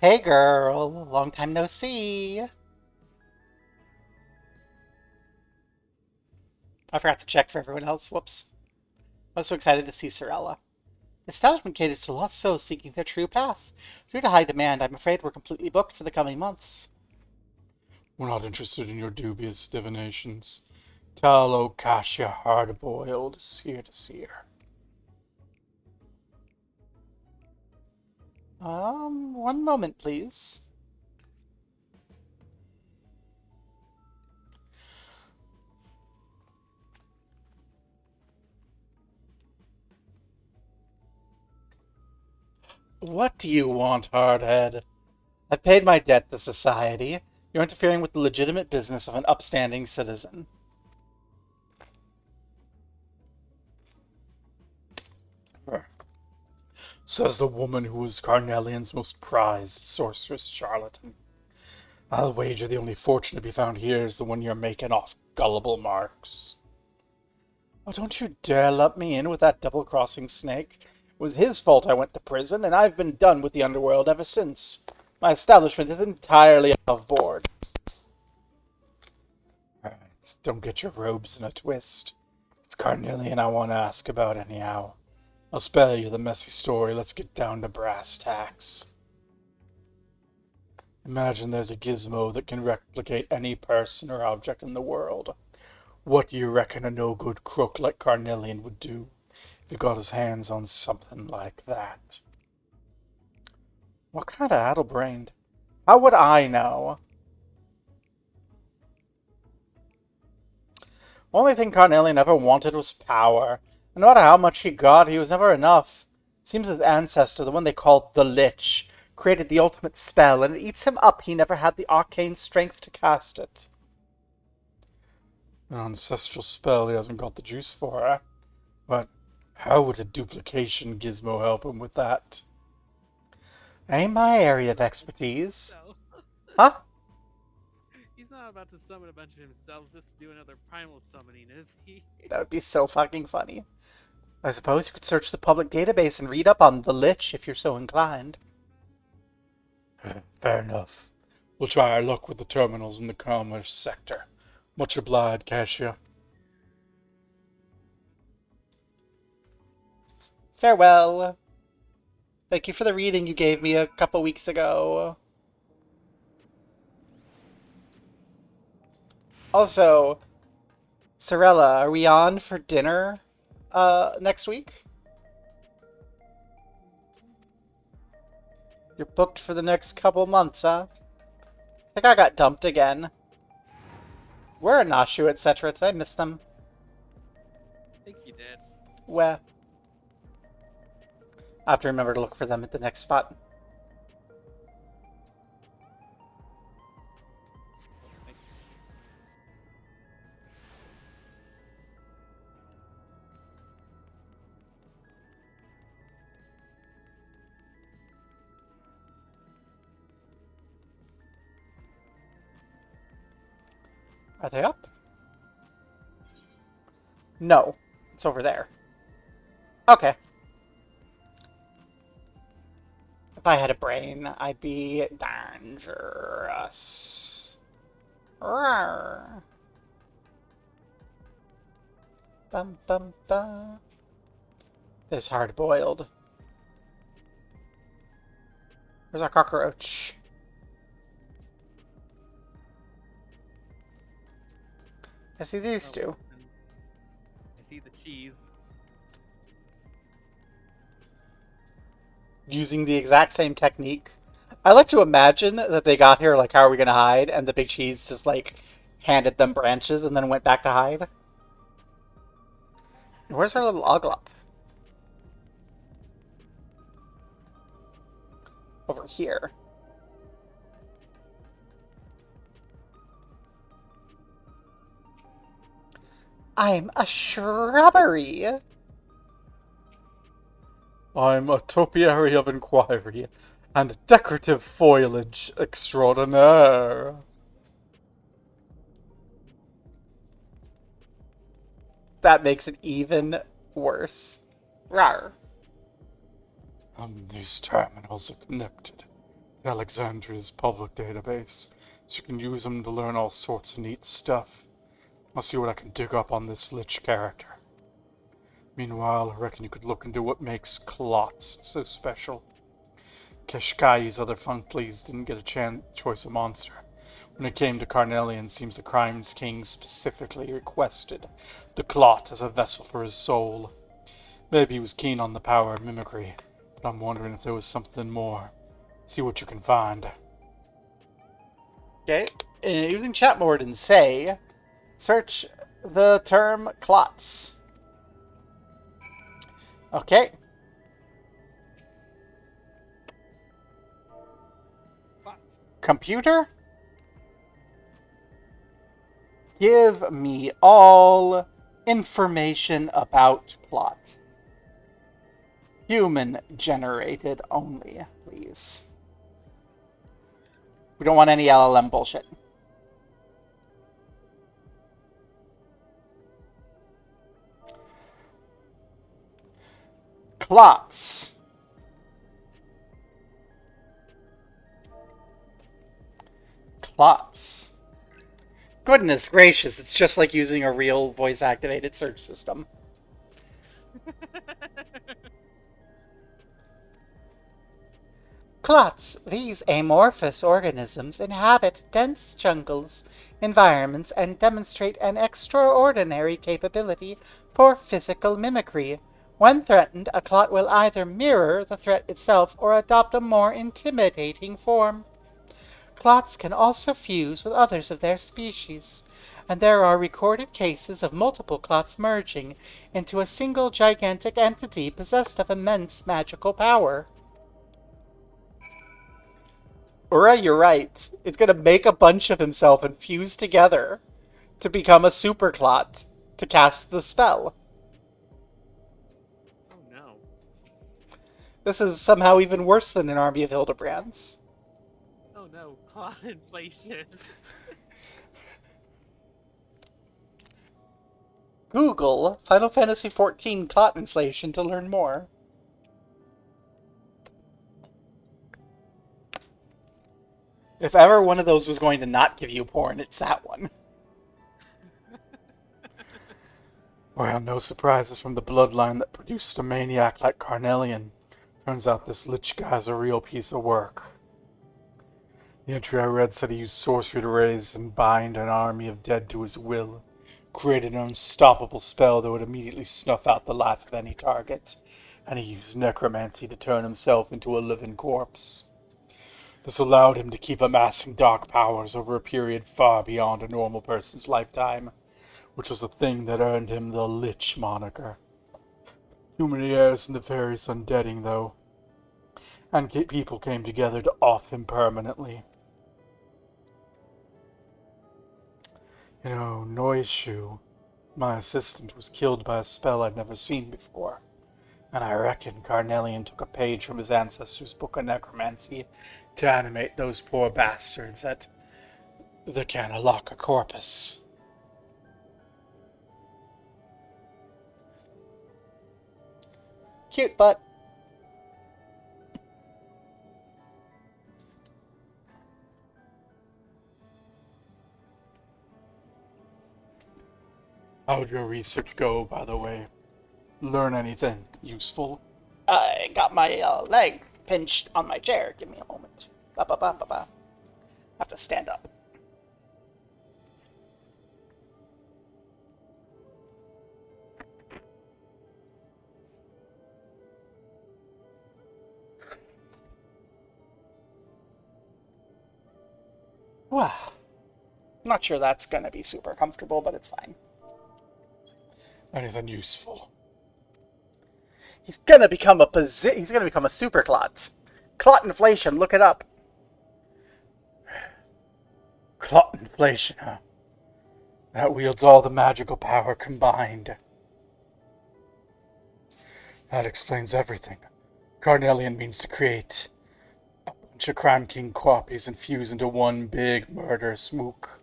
Hey girl, long time no see. I forgot to check for everyone else. Whoops. I was so excited to see Sorella. The establishment caters to lost souls seeking their true path. Due to high demand, I'm afraid we're completely booked for the coming months. We're not interested in your dubious divinations. Tell Okasha hard-boiled is here to see her. One moment, please. What do you want, Hardhead? I've paid my debt to society. You're interfering with the legitimate business of an upstanding citizen. Says the woman who was Carnelian's most prized sorceress charlatan. I'll wager the only fortune to be found here is the one you're making off gullible Marks. Oh, don't you dare lump me in with that double-crossing snake. It was his fault I went to prison, and I've been done with the underworld ever since. My establishment is entirely above board. Alright, don't get your robes in a twist. It's Carnelian I want to ask about anyhow. I'll spare you the messy story. Let's get down to brass tacks. Imagine there's a gizmo that can replicate any person or object in the world. What do you reckon a no-good crook like Carnelian would do if he got his hands on something like that? What kind of addle-brained? How would I know? Only thing Carnelian ever wanted was power. And no matter how much he got, he was never enough. Seems his ancestor, the one they called the Lich, created the ultimate spell, and it eats him up he never had the arcane strength to cast it. An ancestral spell he hasn't got the juice for, eh? But how would a duplication gizmo help him with that? Ain't my area of expertise. So, Huh? he's not about to summon a bunch of himself just to do another primal summoning, is he? That would be so fucking funny. I suppose you could search the public database and read up on the Lich if you're so inclined. Fair enough. We'll try our luck with the terminals in the commerce sector. Much obliged, Cassia. Farewell. Thank you for the reading you gave me a couple weeks ago. Also, Sorella, are we on for dinner next week? You're booked for the next couple months, huh? I think I got dumped again. Where are Nashu, etc.? Did I miss them? I think you did. Where? I have to remember to look for them at the next spot. Thank you. Are they up? No. It's over there. Okay. If I had a brain, I'd be dangerous. Rawr. Bum bum bum. This hard boiled. Where's our cockroach? I see these two. And I see the cheese. Using the exact same technique. I like to imagine that they got here like, how are we gonna hide? And the big cheese just like handed them branches and then went back to hide. Where's our little Oglop? Over here. I'm a shrubbery. I'm a topiary of inquiry and decorative foliage extraordinaire. That makes it even worse. Rawr. These terminals are connected to Alexandria's public database, so you can use them to learn all sorts of neat stuff. I'll see what I can dig up on this Lich character. Meanwhile, I reckon you could look into what makes clots so special. Keshkai's other funkfleas didn't get a choice of monster. When it came to Carnelian, seems the Crimes King specifically requested the clot as a vessel for his soul. Maybe he was keen on the power of mimicry, but I'm wondering if there was something more. See what you can find. Okay. Using chat mode and say, search the term clots. Okay. What? Computer? Give me all information about plots. Human generated only, please. We don't want any LLM bullshit. Clots. Clots. Goodness gracious, it's just like using a real voice-activated search system. Clots. These amorphous organisms inhabit dense jungles, environments, and demonstrate an extraordinary capability for physical mimicry. When threatened, a clot will either mirror the threat itself or adopt a more intimidating form. Clots can also fuse with others of their species, and there are recorded cases of multiple clots merging into a single gigantic entity possessed of immense magical power. Ura, you're right. It's gonna make a bunch of himself and fuse together to become a super clot to cast the spell. Oh no. This is somehow even worse than an army of Hildebrands. Oh no. Clot inflation. Google Final Fantasy XIV clot inflation to learn more. If ever one of those was going to not give you porn, it's that one. Well, no surprises from the bloodline that produced a maniac like Carnelian. Turns out this Lich guy's a real piece of work. The entry I read said he used sorcery to raise and bind an army of dead to his will, created an unstoppable spell that would immediately snuff out the life of any target, and he used necromancy to turn himself into a living corpse. This allowed him to keep amassing dark powers over a period far beyond a normal person's lifetime, which was the thing that earned him the Lich moniker. Too many heirs and nefarious undeading, though, and people came together to off him permanently. You know, Noishu, my assistant, was killed by a spell I'd never seen before, and I reckon Carnelian took a page from his ancestors' book of necromancy to animate those poor bastards at the Canalaka Corpus. Cute, but How'd your research go, by the way? Learn anything useful? I got my leg pinched on my chair. Give me a moment. Ba ba ba ba ba. Have to stand up. Wow. Not sure that's gonna be super comfortable, but it's fine. Anything useful? He's gonna become a super clot. Clot inflation, look it up. Clot inflation, huh? That wields all the magical power combined. That explains everything. Carnelian means to create a bunch of Crime King copies and fuse into one big murderous mook.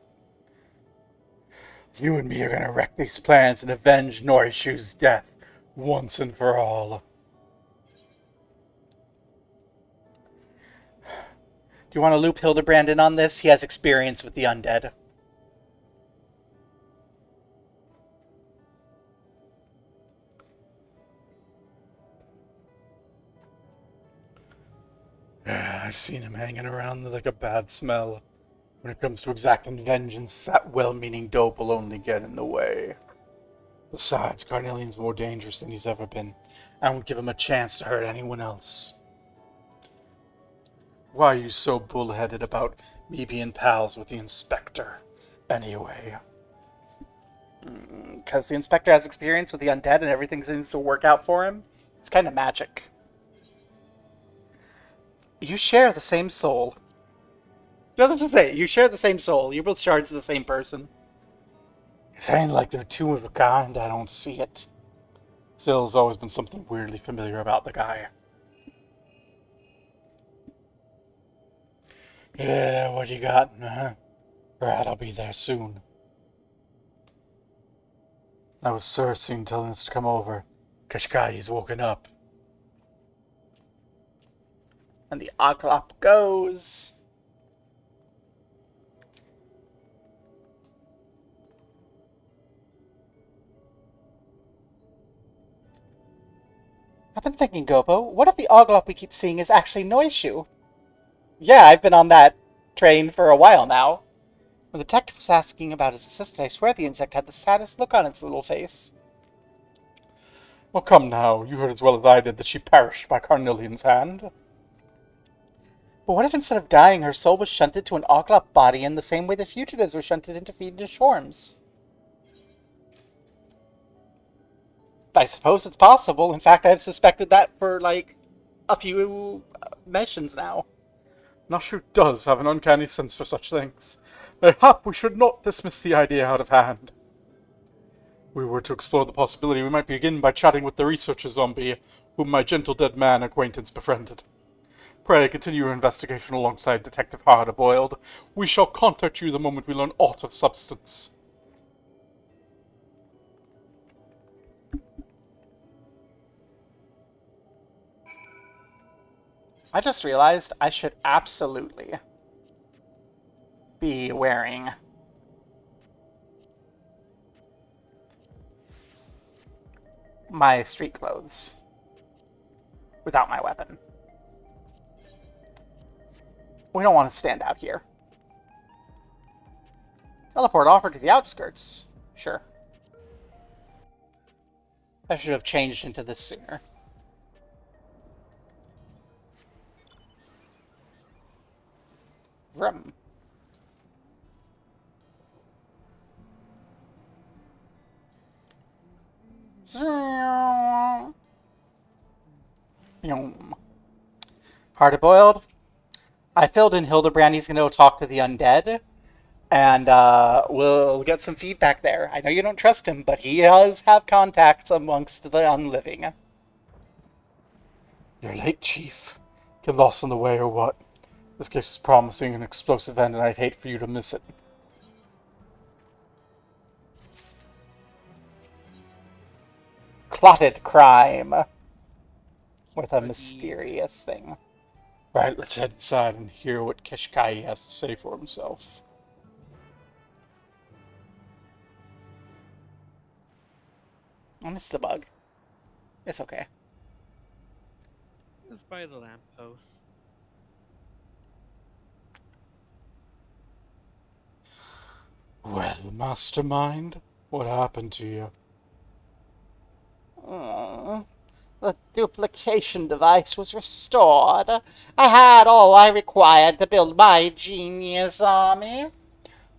You and me are gonna wreck these plans and avenge Norishu's death once and for all. Do you want to loop Hildibrand in on this? He has experience with the undead. Yeah, I've seen him hanging around like a bad smell. When it comes to exacting vengeance, that well-meaning dope will only get in the way. Besides, Carnelian's more dangerous than he's ever been. I won't give him a chance to hurt anyone else. Why are you so bullheaded about me being pals with the Inspector, anyway? Because the Inspector has experience with the undead and everything seems to work out for him. It's kind of magic. You share the same soul. Nothing to say. You share the same soul. You're both shards of the same person. It's ain't like they're two of a kind, I don't see it. Still, there's always been something weirdly familiar about the guy. Yeah, what you got, huh? Right, I'll be there soon. That was Cersei telling us to come over. Kashkayi's woken up. And the Oglop goes. I've been thinking, Gobo, what if the Oglop we keep seeing is actually Noishu? Yeah, I've been on that train for a while now. When the detective was asking about his assistant, I swear the insect had the saddest look on its little face. Well, come now, you heard as well as I did that she perished by Carnelian's hand. But what if instead of dying, her soul was shunted to an Oglop body in the same way the fugitives were shunted into fiendish forms? I suppose it's possible. In fact, I've suspected that for, like, a few missions now. Nashu does have an uncanny sense for such things. Mayhap we should not dismiss the idea out of hand. If we were to explore the possibility, we might begin by chatting with the researcher zombie, whom my gentle dead man acquaintance befriended. Pray continue your investigation alongside Detective Hardboiled. We shall contact you the moment we learn aught of substance. I just realized I should absolutely be wearing my street clothes without my weapon. We don't want to stand out here. Teleport offered to the outskirts. Sure. I should have changed into this sooner. Vroom. Yum. Hard-boiled. I filled in Hildibrand. He's going to go talk to the undead, and we'll get some feedback there. I know you don't trust him, but he does have contacts amongst the unliving. You're late, Chief. Get lost on the way or what? This case is promising an explosive end, and I'd hate for you to miss it. Clotted crime. With a mysterious thing. Right, let's head inside and hear what Keshkai has to say for himself. I missed the bug. It's okay. It's by the lamppost. Well, Mastermind, what happened to you? The duplication device was restored. I had all I required to build my genius army.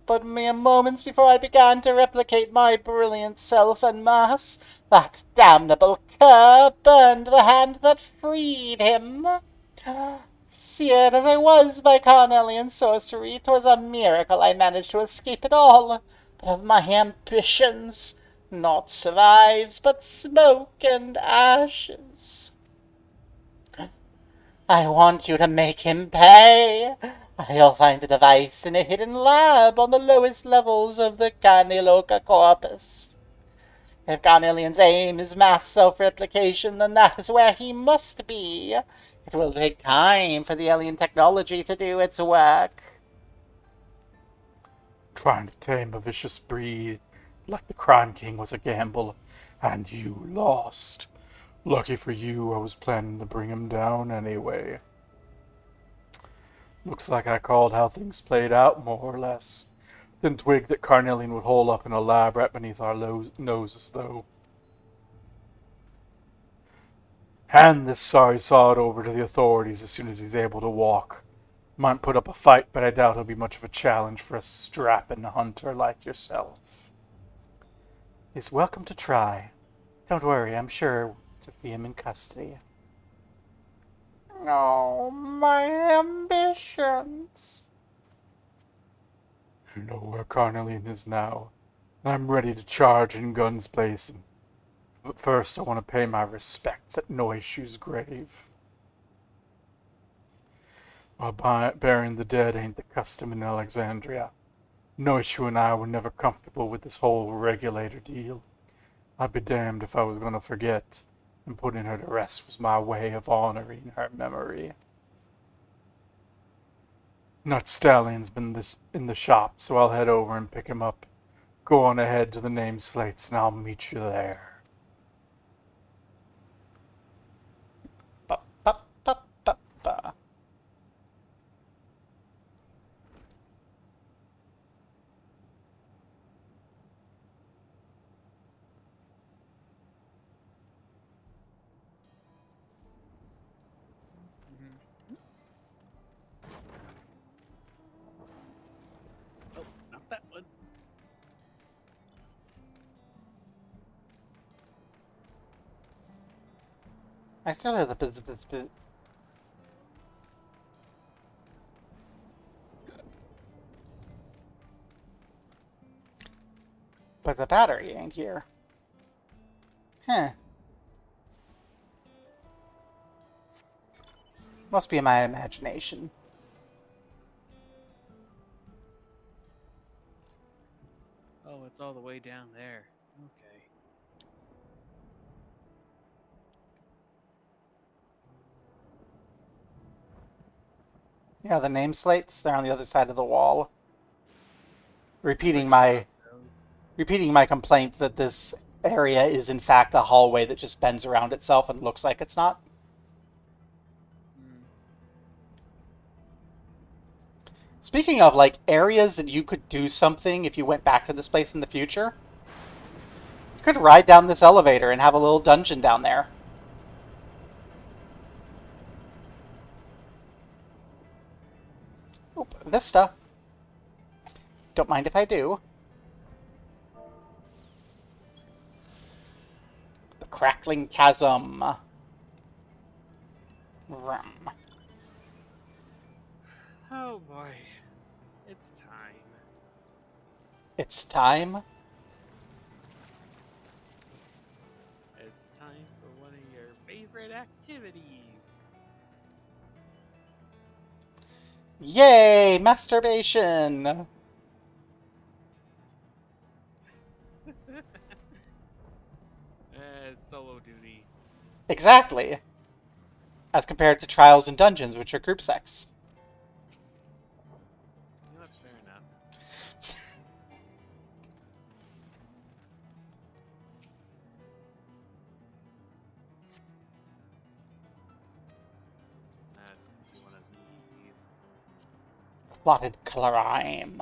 But mere moments before I began to replicate my brilliant self en masse, that damnable cur burned the hand that freed him. Seared as I was by Carnelian sorcery, 'twas a miracle I managed to escape it all. But of my ambitions, naught survives but smoke and ashes. I want you to make him pay. I'll find the device in a hidden lab on the lowest levels of the Carniloca corpus. If Carnelian's aim is mass self-replication, then that is where he must be. It will take time for the alien technology to do its work. Trying to tame a vicious breed like the Crime King was a gamble, and you lost. Lucky for you, I was planning to bring him down anyway. Looks like I called how things played out, more or less. Didn't twig that Carnelian would hole up in a lab right beneath our noses, though. Hand this sorry sod over to the authorities as soon as he's able to walk. Might put up a fight, but I doubt he'll be much of a challenge for a strapping hunter like yourself. He's welcome to try. Don't worry, I'm sure to see him in custody. Oh, my ambitions. You know where Carnelian is now, and I'm ready to charge in guns blazing. But first, I want to pay my respects at Noishue's grave. While burying the dead ain't the custom in Alexandria, Noishu and I were never comfortable with this whole regulator deal. I'd be damned if I was going to forget, and putting her to rest was my way of honoring her memory. Nut Stallion's been in the shop, so I'll head over and pick him up. Go on ahead to the name slates, and I'll meet you there. Ba, ba, ba, ba, ba. Oh, not that one. I still have the bit. But the battery ain't here. Huh. Must be my imagination. Oh, it's all the way down there. Okay. Yeah, the name slates, they're on the other side of the wall. Repeating my complaint that this area is in fact a hallway that just bends around itself and looks like it's not. Speaking of, like, areas that you could do something if you went back to this place in the future, you could ride down this elevator and have a little dungeon down there. Oop, Vista. Don't mind if I do. The Crackling Chasm. Rum. Oh boy. It's time. It's time. It's time for one of your favorite activities. Yay! Masturbation! Solo duty. Exactly. As compared to Trials and Dungeons, which are group sex. You know what? Fair enough. That's gonna be one of these. Plotted crime.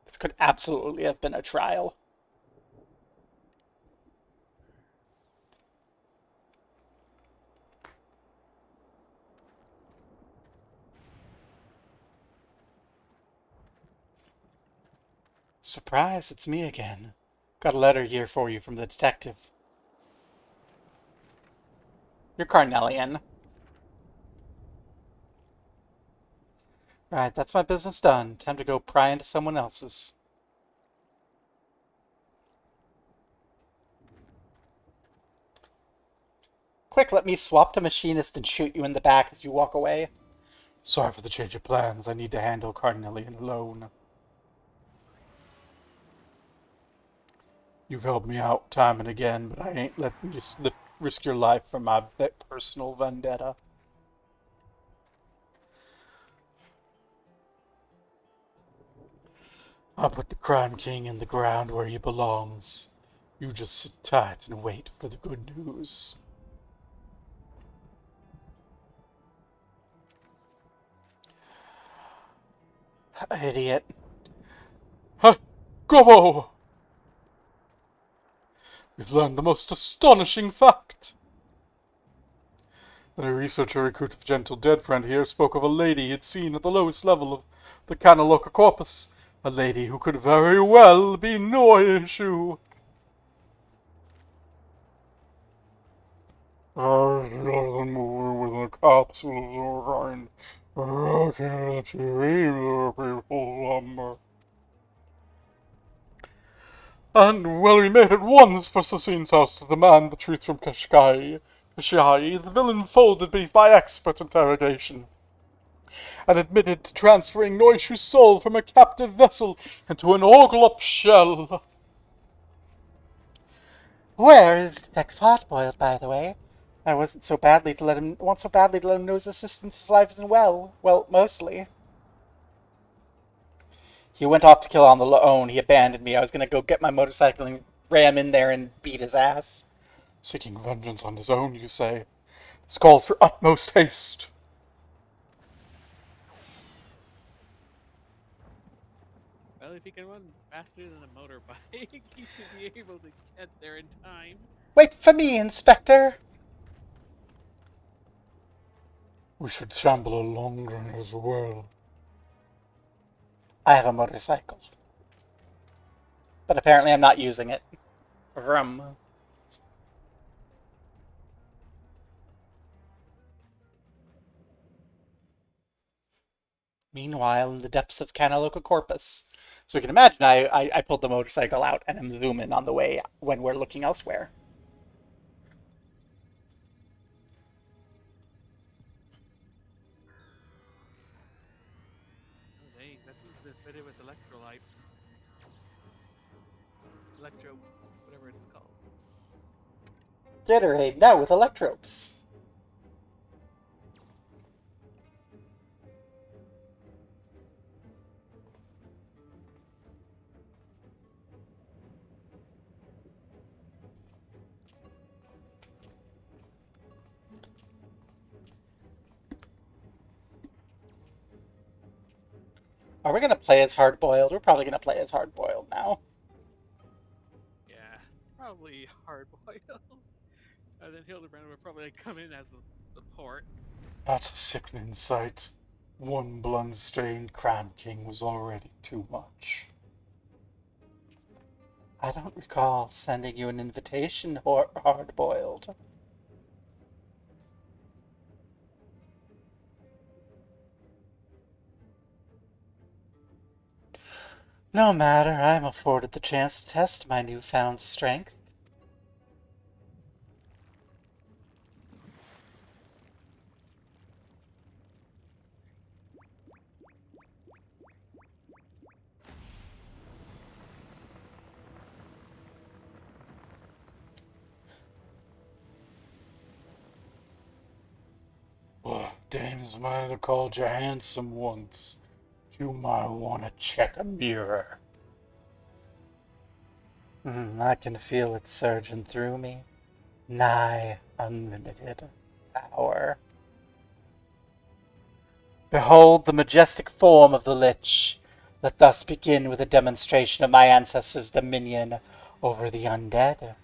This could absolutely have been a trial. Surprise, it's me again. Got a letter here for you from the detective. You're Carnelian. Right, that's my business done. Time to go pry into someone else's. Quick, let me swap to machinist and shoot you in the back as you walk away. Sorry for the change of plans. I need to handle Carnelian alone. You've helped me out time and again, but I ain't letting you risk your life for my personal vendetta. I'll put the Crime King in the ground where he belongs. You just sit tight and wait for the good news. Idiot. Ha! Gobo! We've learned the most astonishing fact. That a researcher recruit of gentle dead friend here spoke of a lady he'd seen at the lowest level of the Canaloca Corpus. A lady who could very well be no issue. Moving with a capsule kind. Rocking to people lumber. And, well, we made at once for Sassine's house to demand the truth from Kashkai. Kashai, the villain folded beneath my expert interrogation, and admitted to transferring Noishu's soul from a captive vessel into an Orglop shell. Where is Detective Hotboiled, by the way? I want so badly to let him know his assistant's life isn't well. Well, mostly. He went off to kill on the own. He abandoned me. I was gonna go get my motorcycle and ram in there and beat his ass. Seeking vengeance on his own, you say? This calls for utmost haste. Well, if he can run faster than a motorbike, he should be able to get there in time. Wait for me, Inspector! We should shamble along as well. I have a motorcycle. But apparently I'm not using it. Vroom. Meanwhile, in the depths of Canaloca Corpus. So you can imagine I pulled the motorcycle out and I'm zooming on the way when we're looking elsewhere. Oh dang, that thing's been fitted with electrolyte. Electro, whatever it's called. Gatorade, now with electropes. Are we going to play as hard-boiled? We're probably going to play as hard-boiled now. Yeah, it's probably hard boiled. And then Hildibrand would probably come in as support. That's a sickening sight. One blood-stained Crab King was already too much. I don't recall sending you an invitation, hard-boiled. No matter, I'm afforded the chance to test my newfound strength. Well, dames might have called you handsome once. You might want to check a mirror. I can feel it surging through me. Nigh unlimited power. Behold the majestic form of the Lich. Let thus begin with a demonstration of my ancestors' dominion over the undead.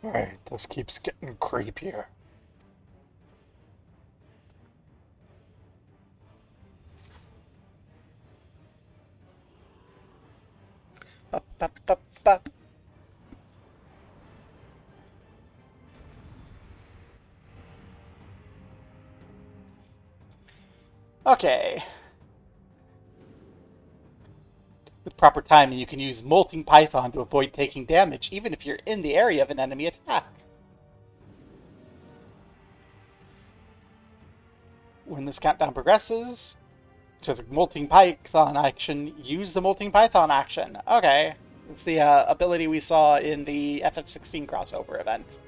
Right, this keeps getting creepier. Ba, ba, ba, ba. Okay. With proper timing, you can use Molting Python to avoid taking damage, even if you're in the area of an enemy attack. When this countdown progresses to the Molting Python action, use the Molting Python action. Okay. It's the ability we saw in the FF16 crossover event.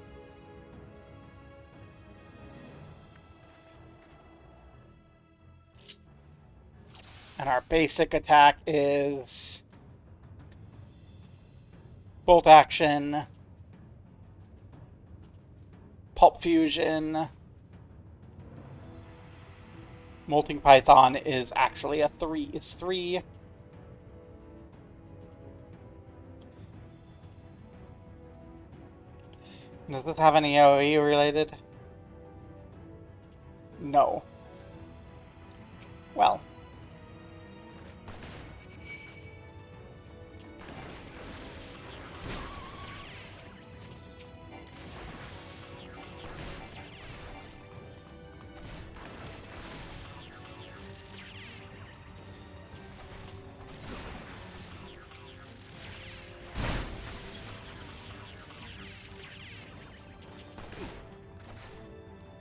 And our basic attack is Bolt Action, Pulp Fusion. Molting Python is actually a 3. It's 3. Does this have any AoE related? No. Well.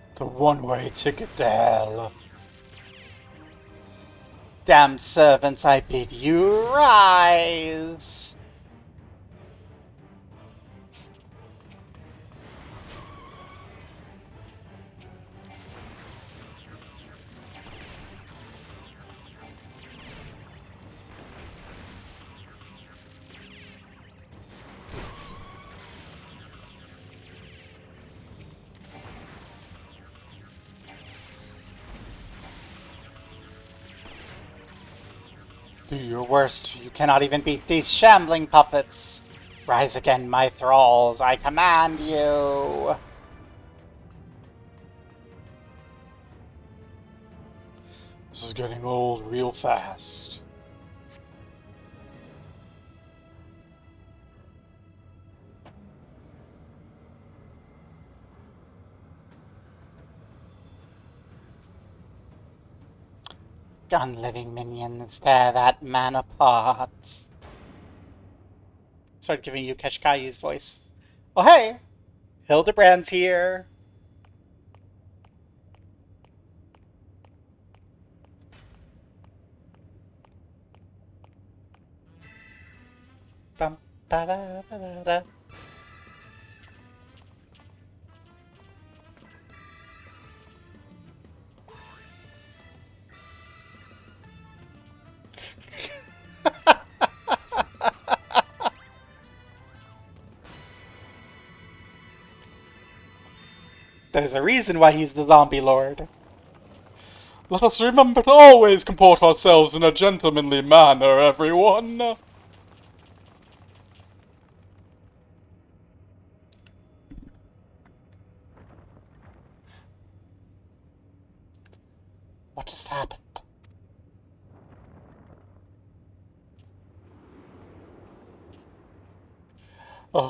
It's a one-way ticket to hell. Damned servants, I bid you rise! Do your worst. You cannot even beat these shambling puppets. Rise again, my thralls. I command you. This is getting old real fast. Gun-living minions, tear that man apart. Start giving you Keshkayi's voice. Oh, hey! Hildibrand's here. Bum, ba, da, da, da, da. There's a reason why he's the zombie lord. Let us remember to always comport ourselves in a gentlemanly manner, everyone. What just happened?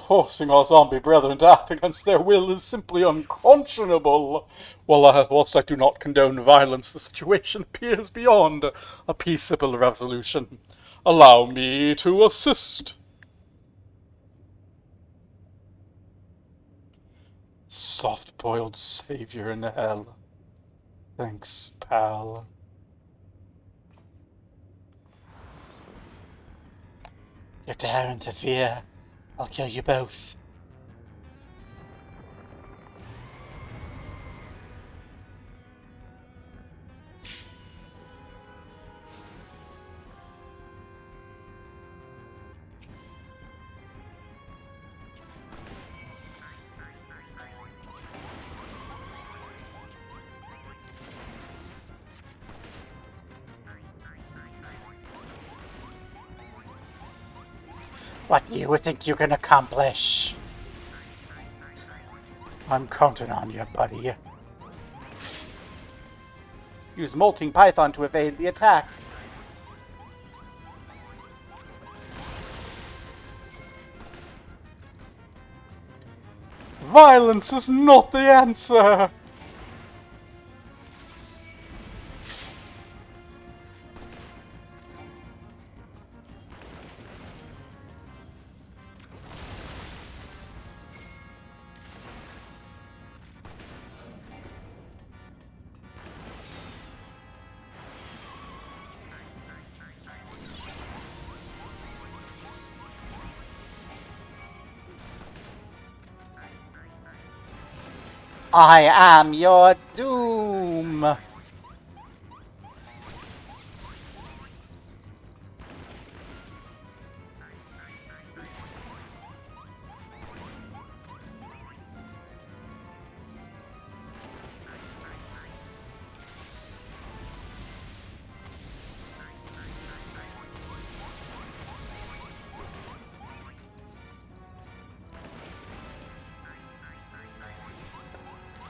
Forcing our zombie brethren to act against their will is simply unconscionable. Whilst I do not condone violence, the situation appears beyond a peaceable resolution. Allow me to assist. Soft-boiled savior in hell. Thanks, pal. You dare interfere, I'll kill you both. What do you think you can accomplish? I'm counting on you, buddy. Use Molting Python to evade the attack. Violence is not the answer! I am your doom!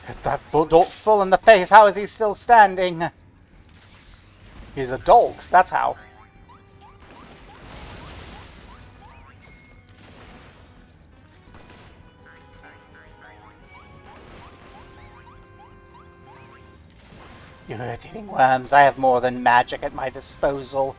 Hit that adult full in the face. How is he still standing? He's adult, that's how. You irritating worms, I have more than magic at my disposal.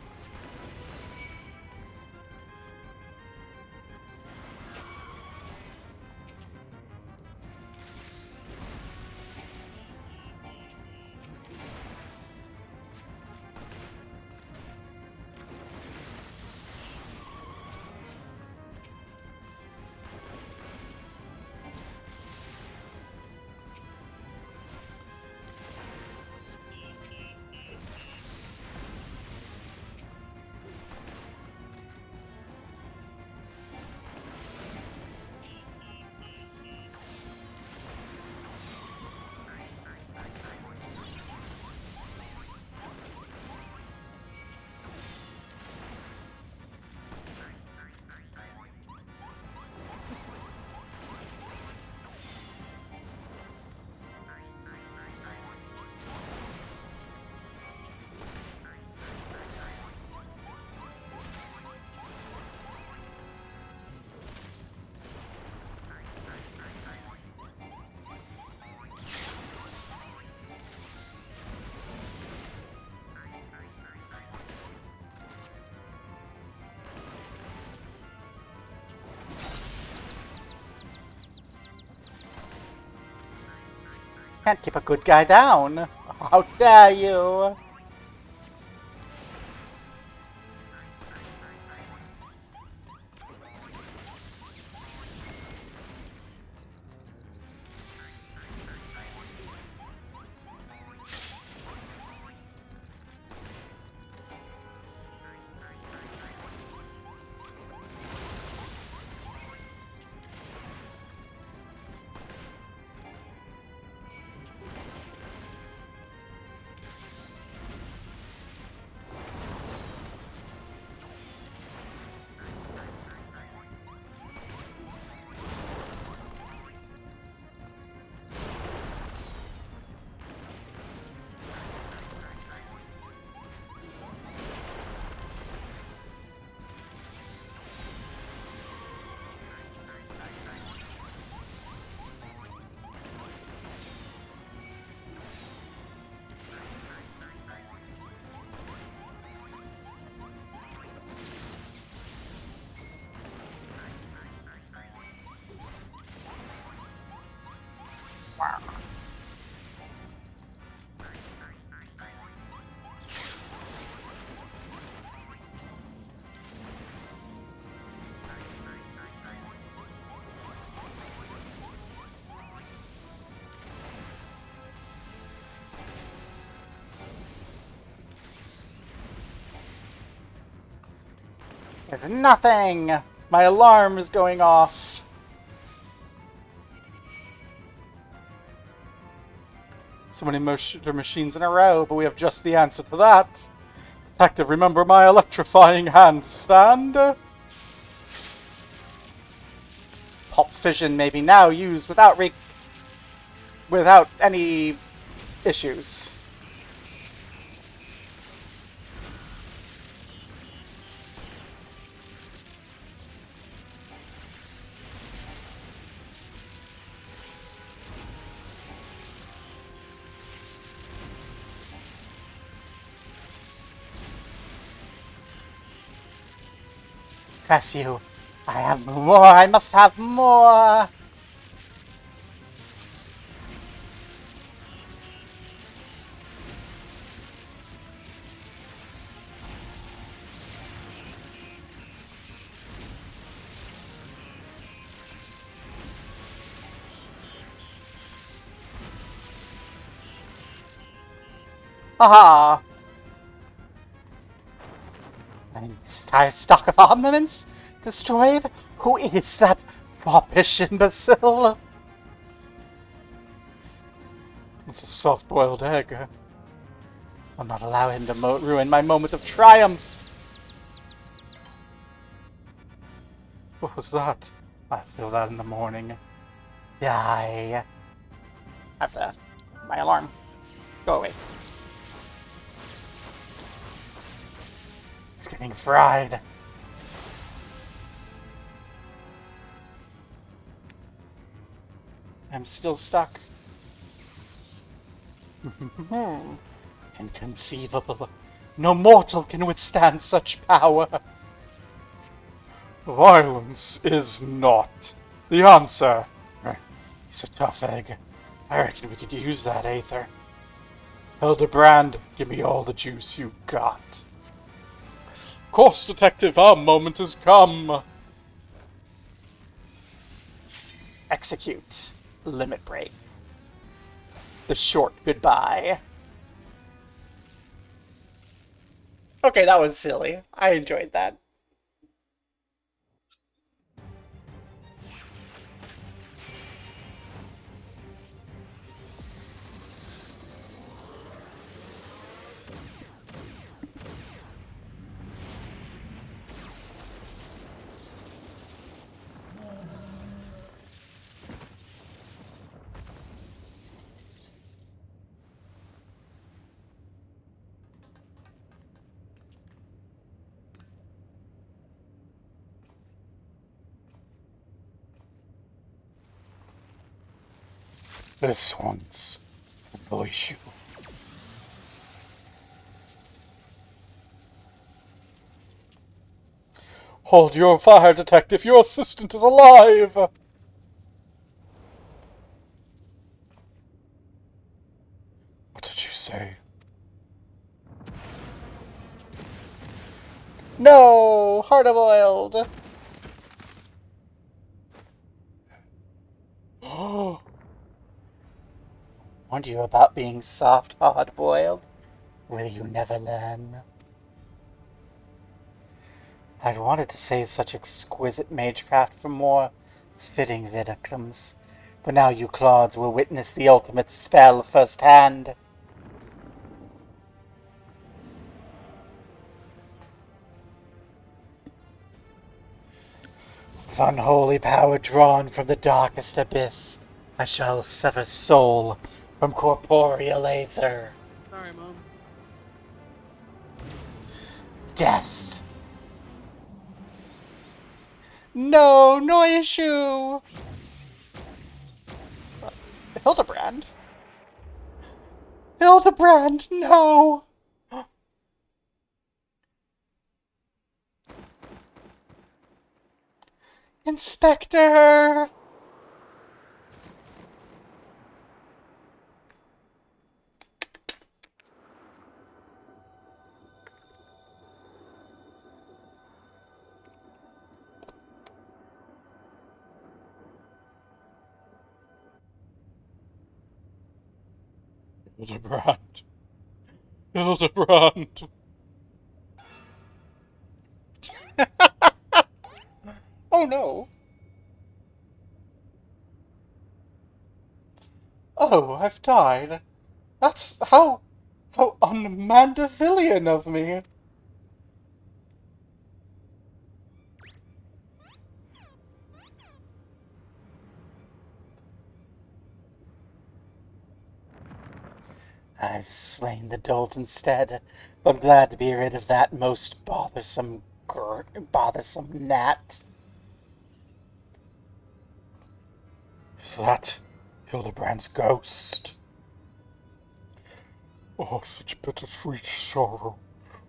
Can't keep a good guy down. How dare you? There's nothing! My alarm is going off. So many machines in a row, but we have just the answer to that. Detective, remember my electrifying handstand? Pulp fission may be now used without any issues. Curse you. I have more. I must have more. Haha. An entire stock of armaments destroyed? Who is that foppish imbecile? It's a soft-boiled egg. I'll not allow him to ruin my moment of triumph. What was that? I feel that in the morning. Die. After my alarm. Go away. It's getting fried. I'm still stuck. Inconceivable. No mortal can withstand such power. Violence is not the answer. He's a tough egg. I reckon we could use that Aether. Hildibrand, give me all the juice you got. Of course, Detective, our moment has come. Execute. Limit break. The short goodbye. Okay, that was silly. I enjoyed that. This one's no issue. Hold your fire, Detective. Your assistant is alive. What did you say? No! Hard-boiled! Oh, Warned you about being soft, hard-boiled. Will you never learn? I'd wanted to save such exquisite magecraft for more fitting victims, but now you clods will witness the ultimate spell firsthand. With unholy power drawn from the darkest abyss, I shall sever soul from corporeal aether. Sorry, Mom. Death. No, no issue. Hildibrand. Hildibrand, no. Inspector. Hildibrand. Hildibrand. Oh no! Oh, I've died. That's how un-Mandevillian of me. I've slain the dolt instead, but I'm glad to be rid of that most bothersome gnat. Is that Hildibrand's ghost? Oh, such bittersweet sorrow.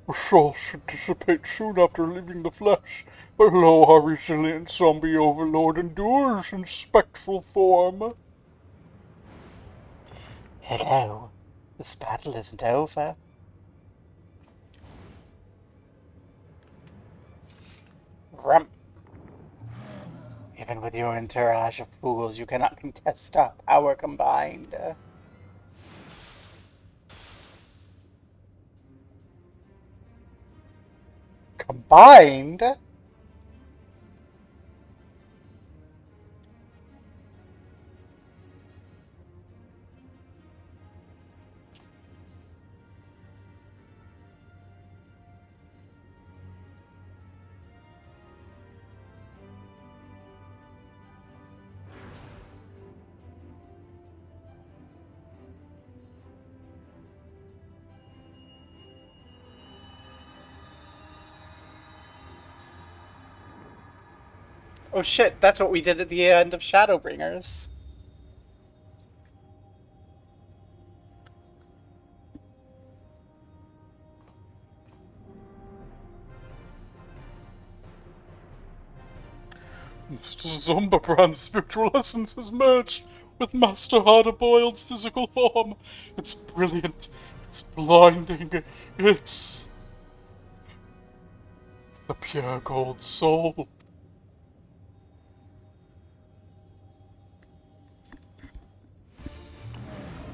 A soul should dissipate soon after leaving the flesh, but lo, our resilient zombie overlord endures in spectral form. Hello. This battle isn't over. Rump. Even with your entourage of fools, you cannot contest our power combined. Combined? Oh shit, that's what we did at the end of Shadowbringers. Mr. Zombabrand's spiritual essence has merged with Master Hardboiled's physical form. It's brilliant. It's blinding. It's the pure gold soul.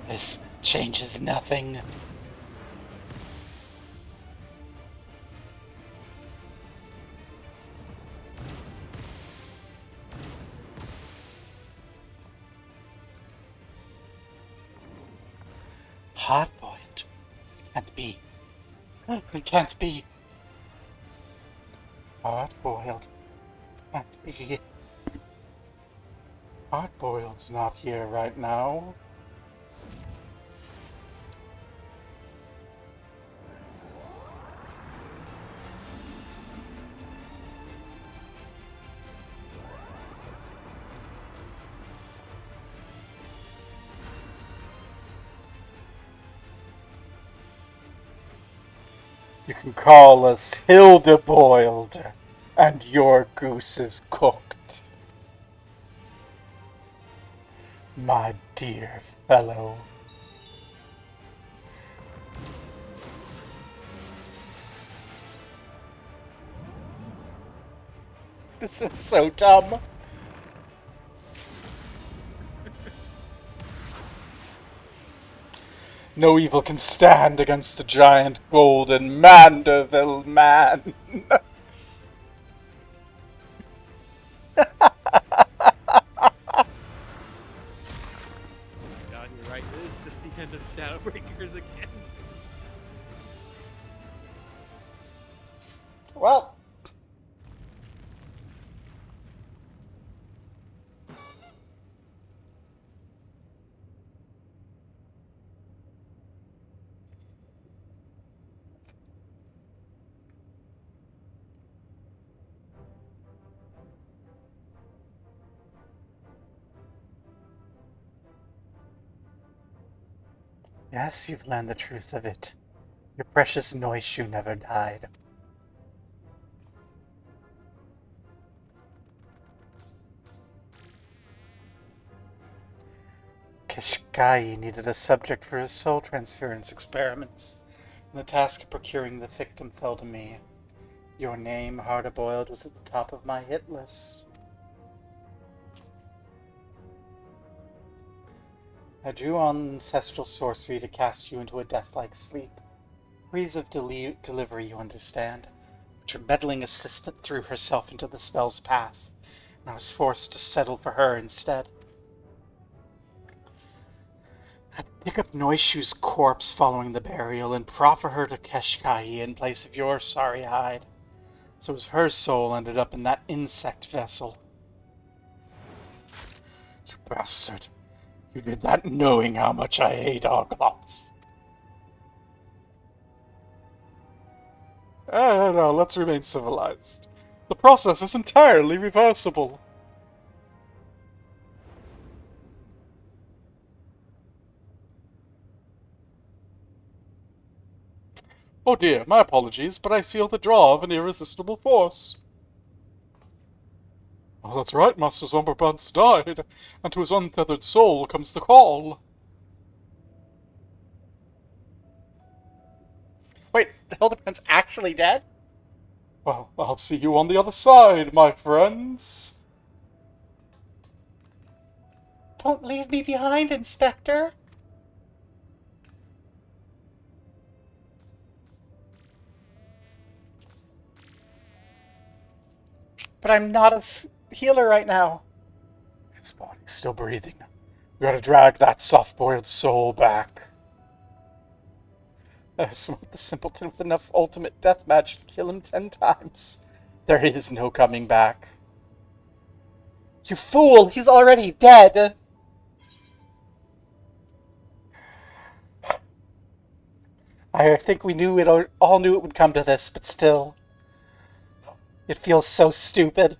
This changes nothing. Hard-boiled. Can't be. It can't be. Hard-boiled. Can't be. Hardboiled's not here right now. You can call us Hildiboiled, and your goose is cooked. My dear fellow. This is so dumb. No evil can stand against the giant golden Mandeville man. God, you're right. It's just the end of Shadowbringers again. Well, yes, you've learned the truth of it. Your precious Noishu never died. Kishkai needed a subject for his soul transference experiments, and the task of procuring the victim fell to me. Your name, Hard-boiled, was at the top of my hit list. I drew on ancestral sorcery to cast you into a death-like sleep. Freeze of delivery, you understand. But your meddling assistant threw herself into the spell's path. I was forced to settle for her instead. I had to pick up Noishu's corpse following the burial and proffer her to Keshkai in place of your sorry hide. So as her soul ended up in that insect vessel. You bastard. You did that knowing how much I hate Oglops. No, let's remain civilized. The process is entirely reversible. Oh dear, my apologies, but I feel the draw of an irresistible force. Oh, that's right, Master Zomberpants died, and to his untethered soul comes the call. Wait, the Hildibrand's actually dead? Well, I'll see you on the other side, my friends. Don't leave me behind, Inspector. But I'm not a healer right now. His body's still breathing. We gotta drag that soft-boiled soul back. I smote the simpleton with enough ultimate death magic to kill him 10 times. There is no coming back. You fool! He's already dead! I think we knew it all knew it would come to this, but still. It feels so stupid.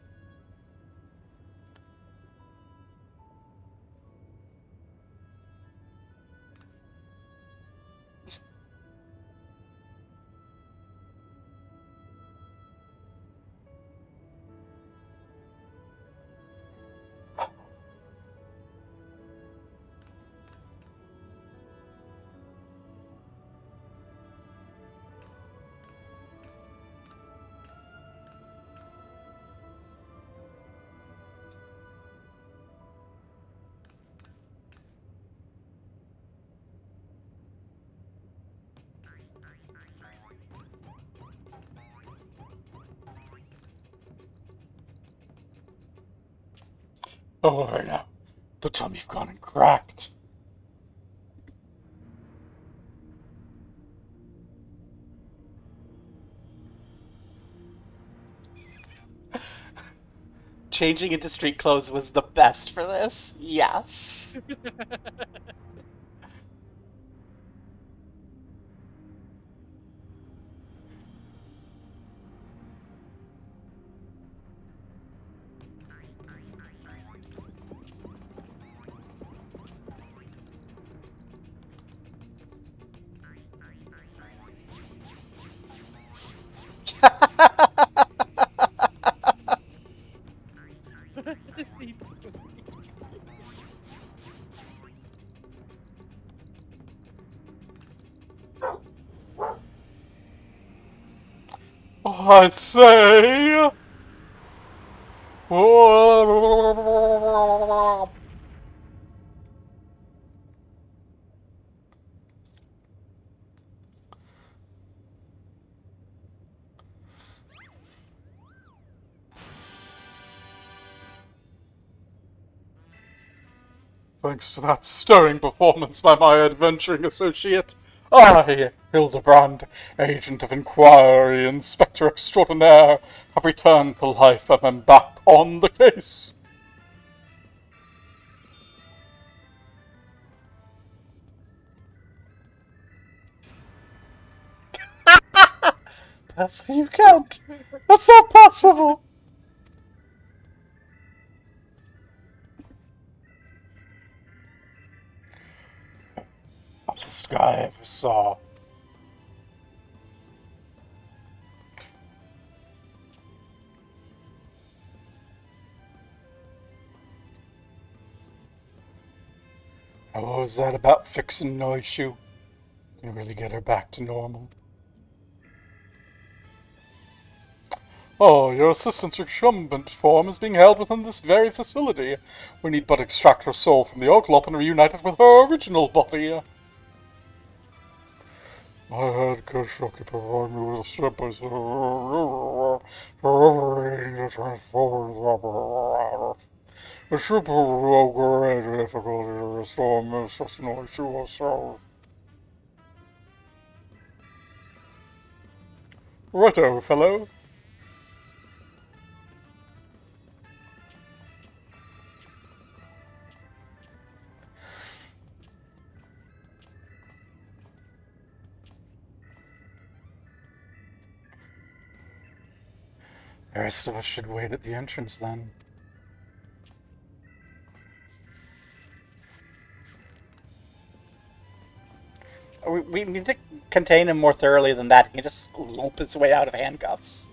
Oh, right now. Don't tell me you've gone and cracked. Changing into street clothes was the best for this. Yes. I say. Thanks to that stirring performance by my adventuring associate, I, Hildibrand, Agent of Inquiry, Inspector Extraordinaire, have returned to life and am back on the case. You can't. That's not possible. Toughest guy I ever saw. What was that about fixing Noishu? Can really get her back to normal. Oh, your assistant's recumbent form is being held within this very facility. We need but extract her soul from the Oaklop and reunite it with her original body. My head Kashaki provide me with a step by step for overrating the Transformers. The super will great difficulty to restore Mrs. Noise to herself. Righto, fellow. The rest of us should wait at the entrance then. We need to contain him more thoroughly than that. He can just lope his way out of handcuffs.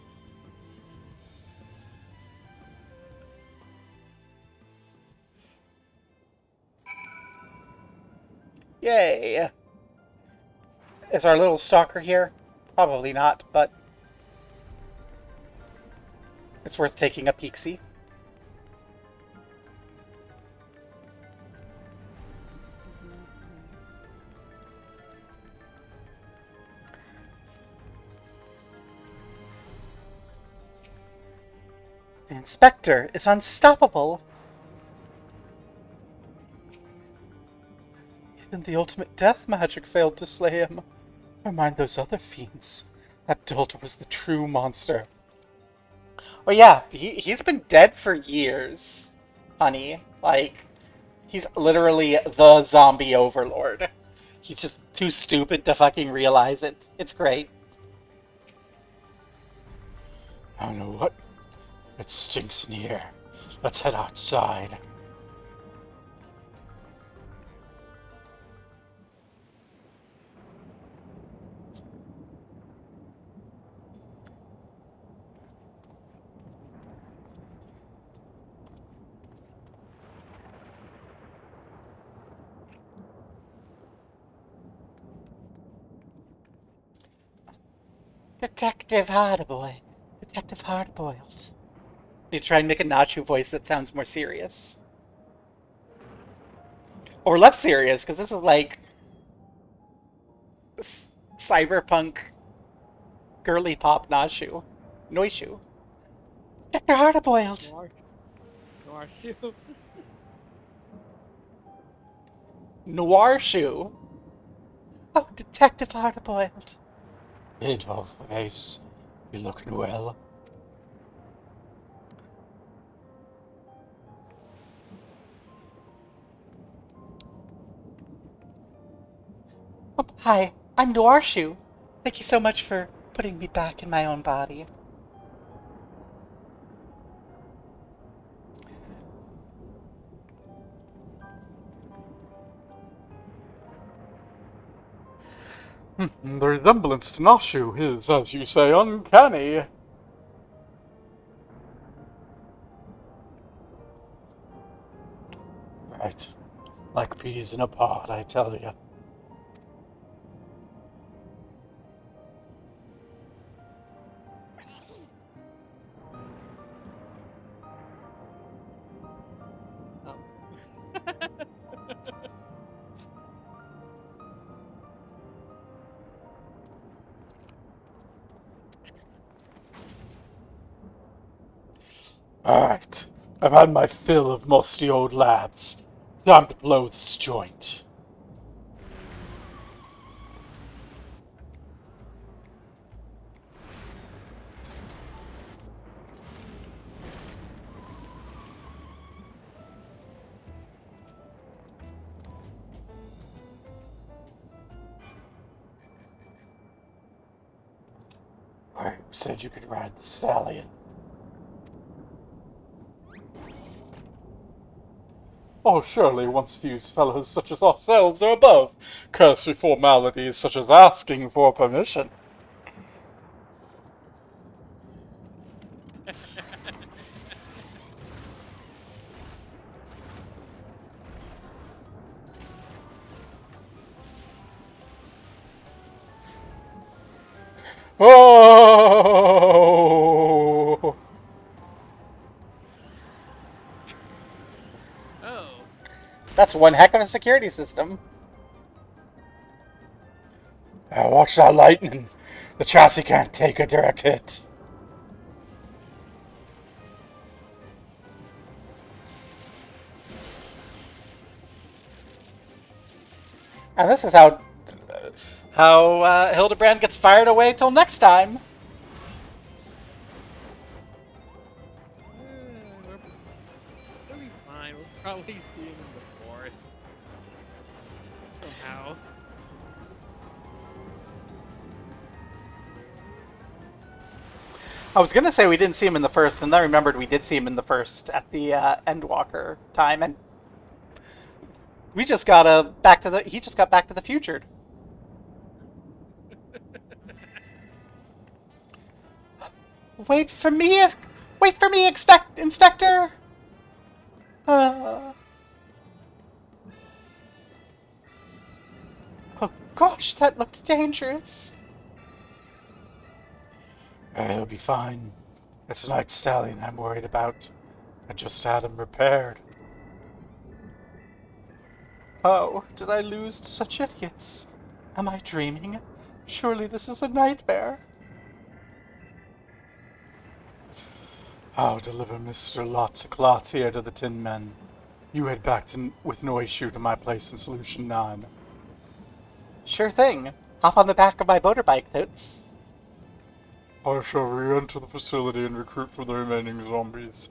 Yay! Is our little stalker here? Probably not, but it's worth taking a peek-see. The Inspector is unstoppable! Even the ultimate death magic failed to slay him. Never mind those other fiends. That dolt was the true monster. Oh yeah, he's been dead for years, honey. Like, he's literally the zombie overlord. He's just too stupid to fucking realize it. It's great. I don't know what. It stinks in here. Let's head outside. Detective Hardboy. Detective Hardboiled. You try and make a Nacho voice that sounds more serious. Or less serious, because this is like cyberpunk girly pop Nacho. Noishu. Detective Hardboiled. Noir shoe. Noir shoe. Oh, Detective Hardboiled. Bit of face. You looking well? Oh, hi, I'm Noir Shoe. Thank you so much for putting me back in my own body. The resemblance to Nashu is, as you say, uncanny. Right. Like peas in a pod, I tell you. Oh. Alright. I've had my fill of musty old labs. Time to blow this joint. Who said you could ride the stallion? Oh, surely once fused fellows such as ourselves are above cursory formalities such as asking for permission. Oh! Oh. That's one heck of a security system. Now Watch that lightning. The chassis can't take a direct hit. And this is how Hildibrand gets fired away till next time. We'll be fine. We'll probably see him in the fourth. Somehow. I was gonna say we didn't see him in the first, and then I remembered we did see him in the first at the Endwalker time, and we just got he just got back to the future. Wait for me, Inspector. Oh gosh, that looked dangerous. He'll be fine. It's a night stallion I'm worried about. I just had him repaired. Oh, did I lose to such idiots? Am I dreaming? Surely this is a nightmare. I'll deliver Mr. Lots of Clots here to the Tin Men. You head back with no issue to my place in Solution 9. Sure thing. Hop on the back of my motorbike, Toots. I shall re-enter the facility and recruit for the remaining zombies.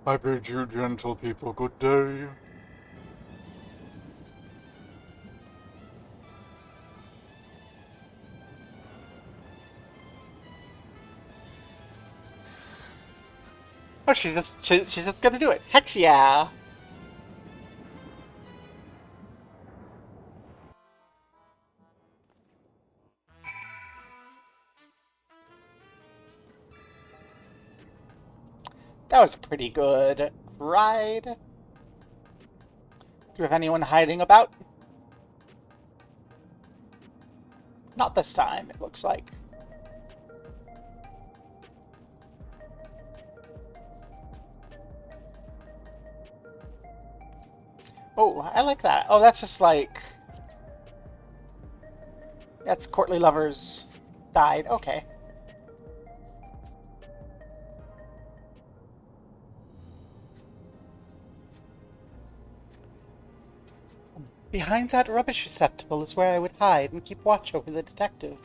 I bid you, gentle people, good day. Oh, she's just gonna do it. Hex yeah! That was a pretty good ride. Do we have anyone hiding about? Not this time, it looks like. Oh, I like that. Oh, that's just like... That's courtly lovers died. Okay. Behind that rubbish receptacle is where I would hide and keep watch over the detective.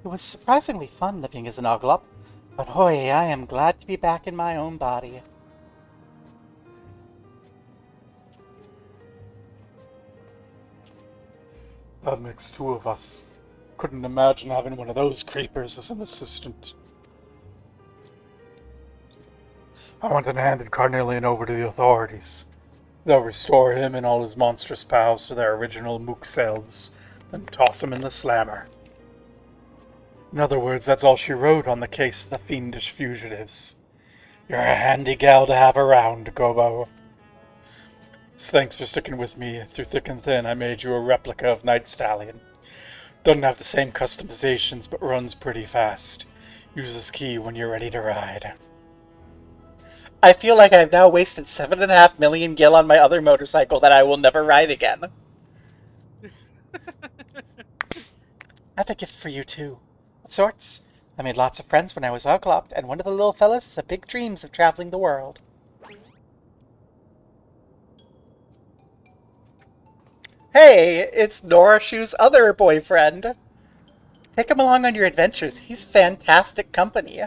It was surprisingly fun living as an Oglop, but hoy, I am glad to be back in my own body. That makes two of us. Couldn't imagine having one of those creepers as an assistant. I went and handed Carnelian over to the authorities. They'll restore him and all his monstrous pals to their original mook selves, then toss him in the slammer. In other words, that's all she wrote on the case of the fiendish fugitives. You're a handy gal to have around, Gobo. Thanks for sticking with me through thick and thin. I made you a replica of Night Stallion. Doesn't have the same customizations, but runs pretty fast. Use this key when you're ready to ride. I feel like I've now wasted 7.5 million gil on my other motorcycle that I will never ride again. I have a gift for you, too. Of sorts. I made lots of friends when I was Oglopped, and one of the little fellas has a big dreams of traveling the world. Hey, it's Norashu's other boyfriend. Take him along on your adventures. He's fantastic company.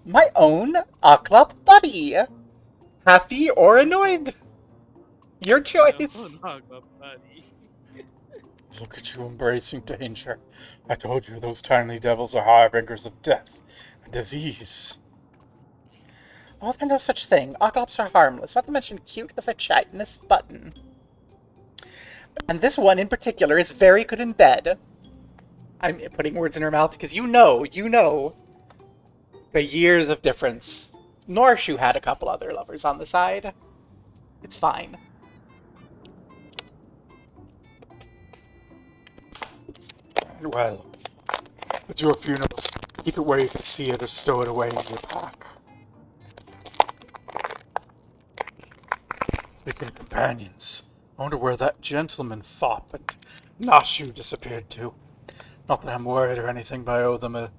My own Oglop buddy. Happy or annoyed? Your choice. Look at you embracing danger. I told you those tiny devils are harbingers of death and disease. Oh, there's no such thing. Oglops are harmless, not to mention cute as a chitinous button. And this one in particular is very good in bed. I'm putting words in her mouth because you know the years of difference. Norshu had a couple other lovers on the side. It's fine. Well, it's your funeral. Keep it where you can see it or stow it away in your pack. Their companions. I wonder where that gentleman fop and Nashu disappeared to. Not that I'm worried or anything, but I owe them a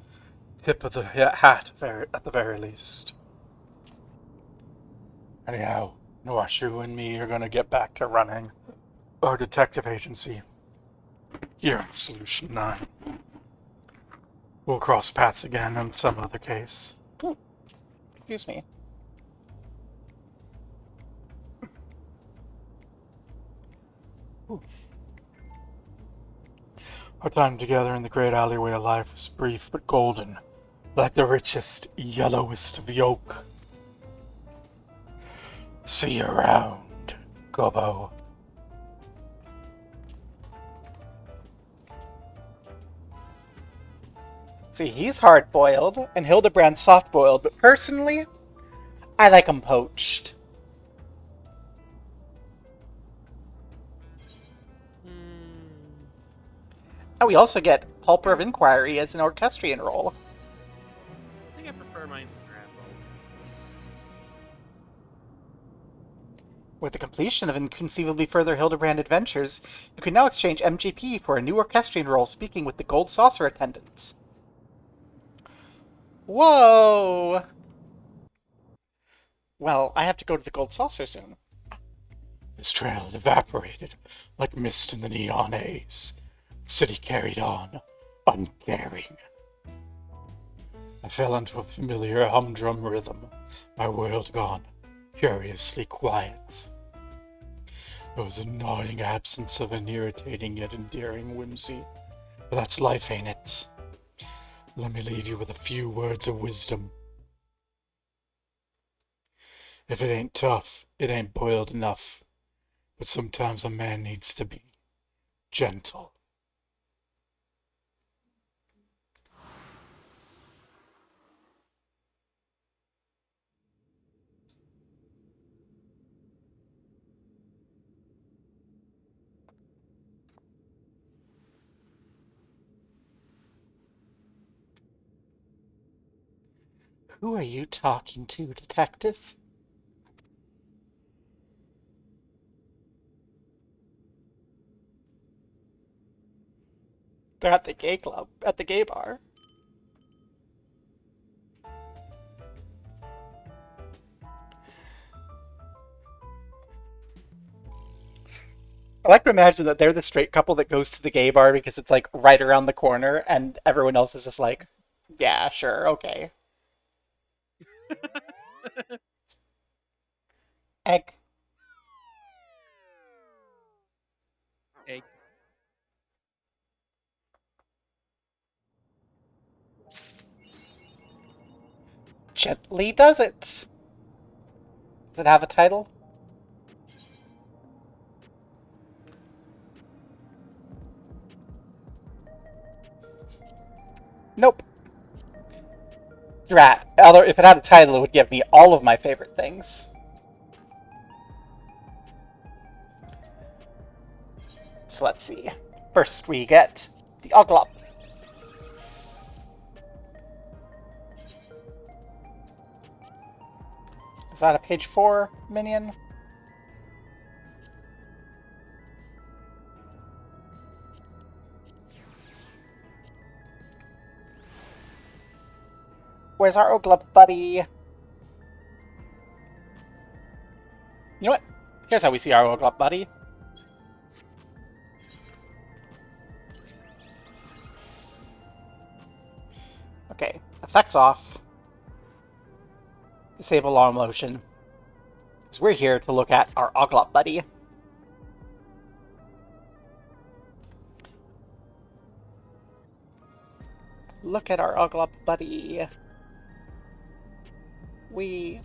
tip of the hat at the very least. Anyhow, Nashu and me are going to get back to running our detective agency here in Solution 9. We'll cross paths again in some other case. Excuse me. Our time together in the great alleyway of life was brief but golden, like the richest, yellowest of yolk. See you around, Gobbo. See, he's hard-boiled, and Hildibrand's soft-boiled, but personally, I like them poached. And we also get Pulper of Inquiry as an orchestrion role. I think I prefer mine scrambled. With the completion of Inconceivably Further Hildibrand Adventures, you can now exchange MGP for a new orchestrion role speaking with the Gold Saucer attendants. Whoa! Well, I have to go to the Gold Saucer soon. His trail had evaporated like mist in the neon haze. The city carried on, uncaring. I fell into a familiar humdrum rhythm, my world gone, curiously quiet. There was a gnawing absence of an irritating yet endearing whimsy. But that's life, ain't it? Let me leave you with a few words of wisdom. If it ain't tough, it ain't boiled enough. But sometimes a man needs to be gentle. Who are you talking to, detective? They're at the gay club, at the gay bar. I like to imagine that they're the straight couple that goes to the gay bar because it's like right around the corner and everyone else is just like, yeah, sure, okay. Egg. Egg. Gently does it. Does it have a title? Nope. Drat. Although if it had a title, it would give me all of my favorite things. So let's see. First we get the Oglop. Is that a page 4 minion? Where's our Oglop buddy? You know what? Here's how we see our Oglop buddy. Okay, effects off. Disable alarm motion. Because we're here to look at our Oglop buddy. Look at our Oglop buddy. We...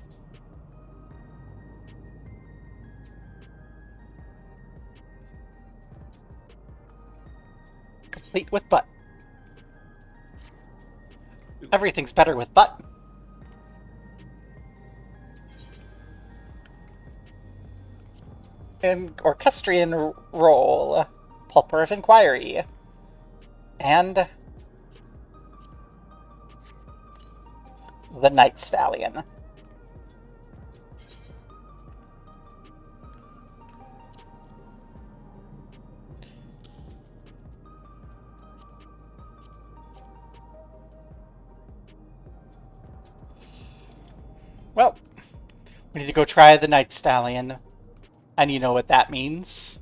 complete with butt. Everything's better with butt. An orchestrion role. Pulper of Inquiry. And... the Night Stallion. Well, we need to go try the Night Stallion. And you know what that means.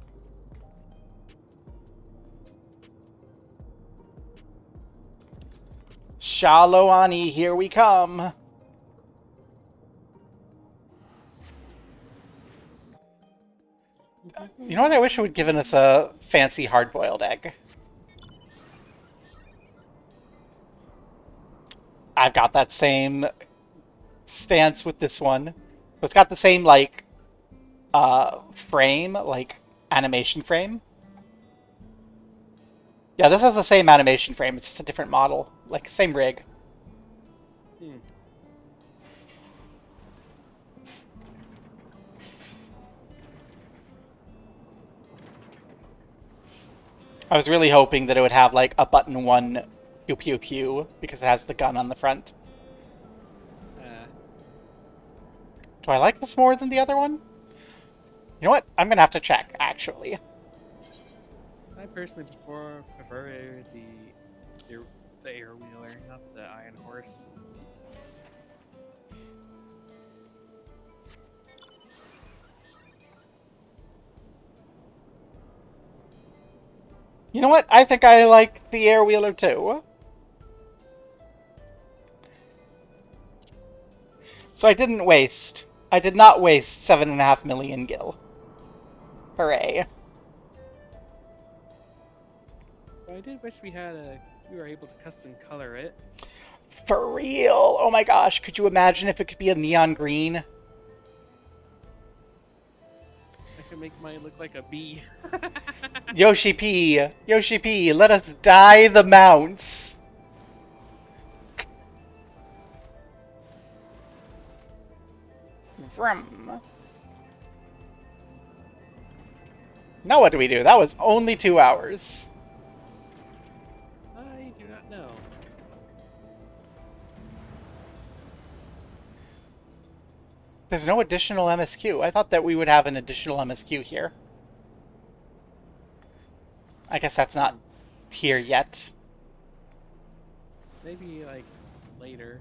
Shaloani, here we come. You know what? I wish it would given us a fancy hard-boiled egg. I've got that same stance with this one. So it's got the same, like, frame, like, animation frame. Yeah, this has the same animation frame. It's just a different model. Like, same rig. Hmm. I was really hoping that it would have, like, a button 1 pew pew pew, because it has the gun on the front. Do I like this more than the other one? You know what? I'm gonna have to check, actually. I personally prefer the air wheeler, not the iron horse. You know what? I think I like the air wheeler too. So I didn't waste. I did not waste 7.5 million gil. Hooray. But I did wish we were able to custom color it. For real? Oh my gosh, could you imagine if it could be a neon green? I could make mine look like a bee. Yoshi P, let us dye the mounts. Vroom. Now what do we do? That was only 2 hours. I do not know. There's no additional MSQ. I thought that we would have an additional MSQ here. I guess that's not here yet. Maybe like later.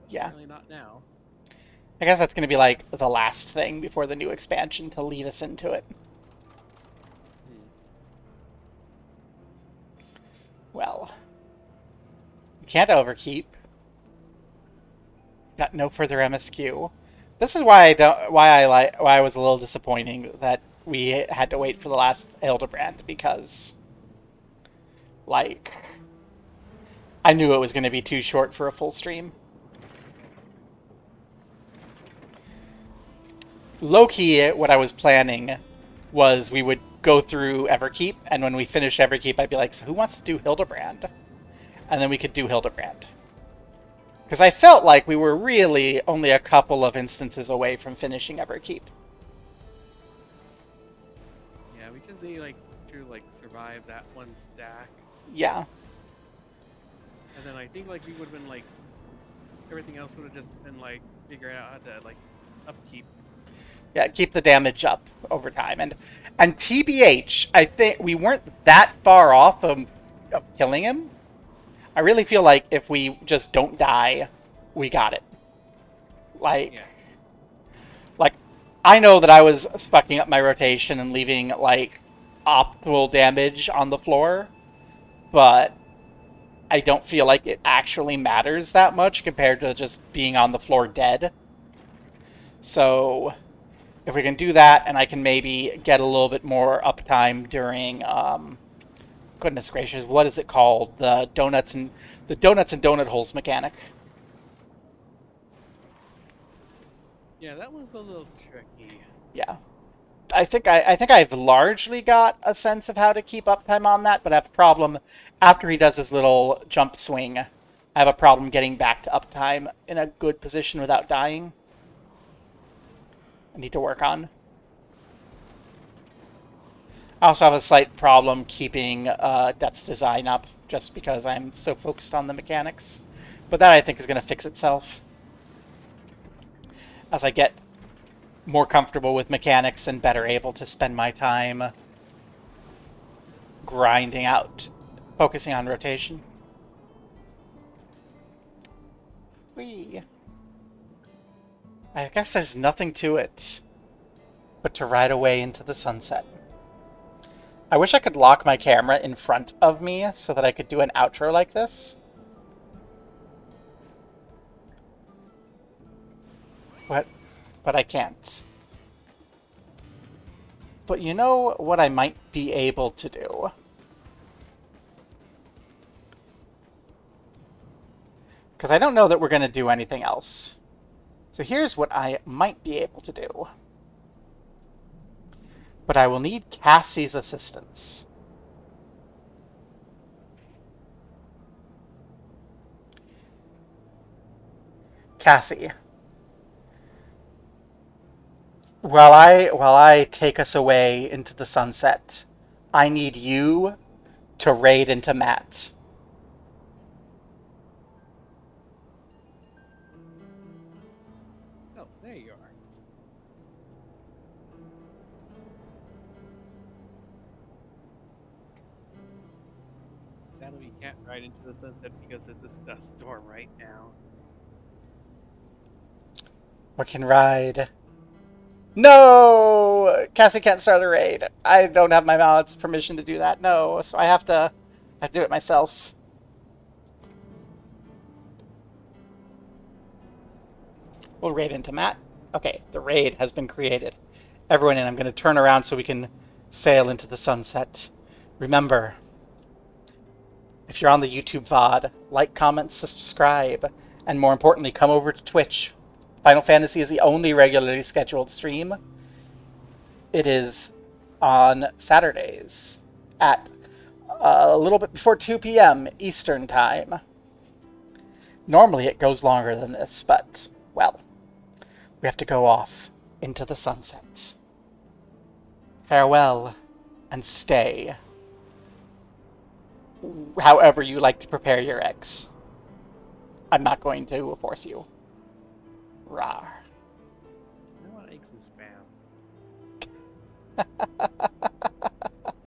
Yeah. Really not now. I guess that's going to be like the last thing before the new expansion to lead us into it. Well, we can't overkeep. Got no further MSQ. This is why I was a little disappointing that we had to wait for the last Hildibrand, because like I knew it was going to be too short for a full stream. Low-key, what I was planning was we would go through Everkeep, and when we finished Everkeep, I'd be like, so who wants to do Hildibrand? And then we could do Hildibrand. Because I felt like we were really only a couple of instances away from finishing Everkeep. Yeah, we just need to survive that one stack. Yeah. And then I think we would have been everything else would have just been figuring out how to upkeep. Yeah, keep the damage up over time. And TBH, I think we weren't that far off of killing him. I really feel like if we just don't die, we got it. Like, I know that I was fucking up my rotation and leaving, optimal damage on the floor, but I don't feel like it actually matters that much compared to just being on the floor dead. So if we can do that, and I can maybe get a little bit more uptime during, goodness gracious, what is it called? The donuts and donut holes mechanic. Yeah, that was a little tricky. Yeah. I think I've largely got a sense of how to keep uptime on that, but I have a problem after he does his little jump swing. I have a problem getting back to uptime in a good position without dying. I need to work on. I also have a slight problem keeping Death's Design up, just because I'm so focused on the mechanics. But that, I think, is going to fix itself as I get more comfortable with mechanics and better able to spend my time grinding out, focusing on rotation. Whee! I guess there's nothing to it but to ride away into the sunset. I wish I could lock my camera in front of me so that I could do an outro like this. But I can't. But you know what I might be able to do? Because I don't know that we're going to do anything else. So here's what I might be able to do. But I will need Cassie's assistance. Cassie. While I take us away into the sunset, I need you to raid into Matt. Oh, there you are. Sadly, we can't ride into the sunset because it's a dust storm right now. We can ride. No! Cassie can't start a raid. I don't have my mallet's permission to do that. No, so I have to do it myself. We'll raid into Matt. Okay, the raid has been created. Everyone in, I'm going to turn around so we can sail into the sunset. Remember, if you're on the YouTube VOD, like, comment, subscribe, and more importantly, come over to Twitch. Final Fantasy is the only regularly scheduled stream. It is on Saturdays at a little bit before 2 p.m. Eastern Time. Normally it goes longer than this, but, well, we have to go off into the sunset. Farewell, and stay. However you like to prepare your eggs. I'm not going to force you. Rawr. I want eggs and spam.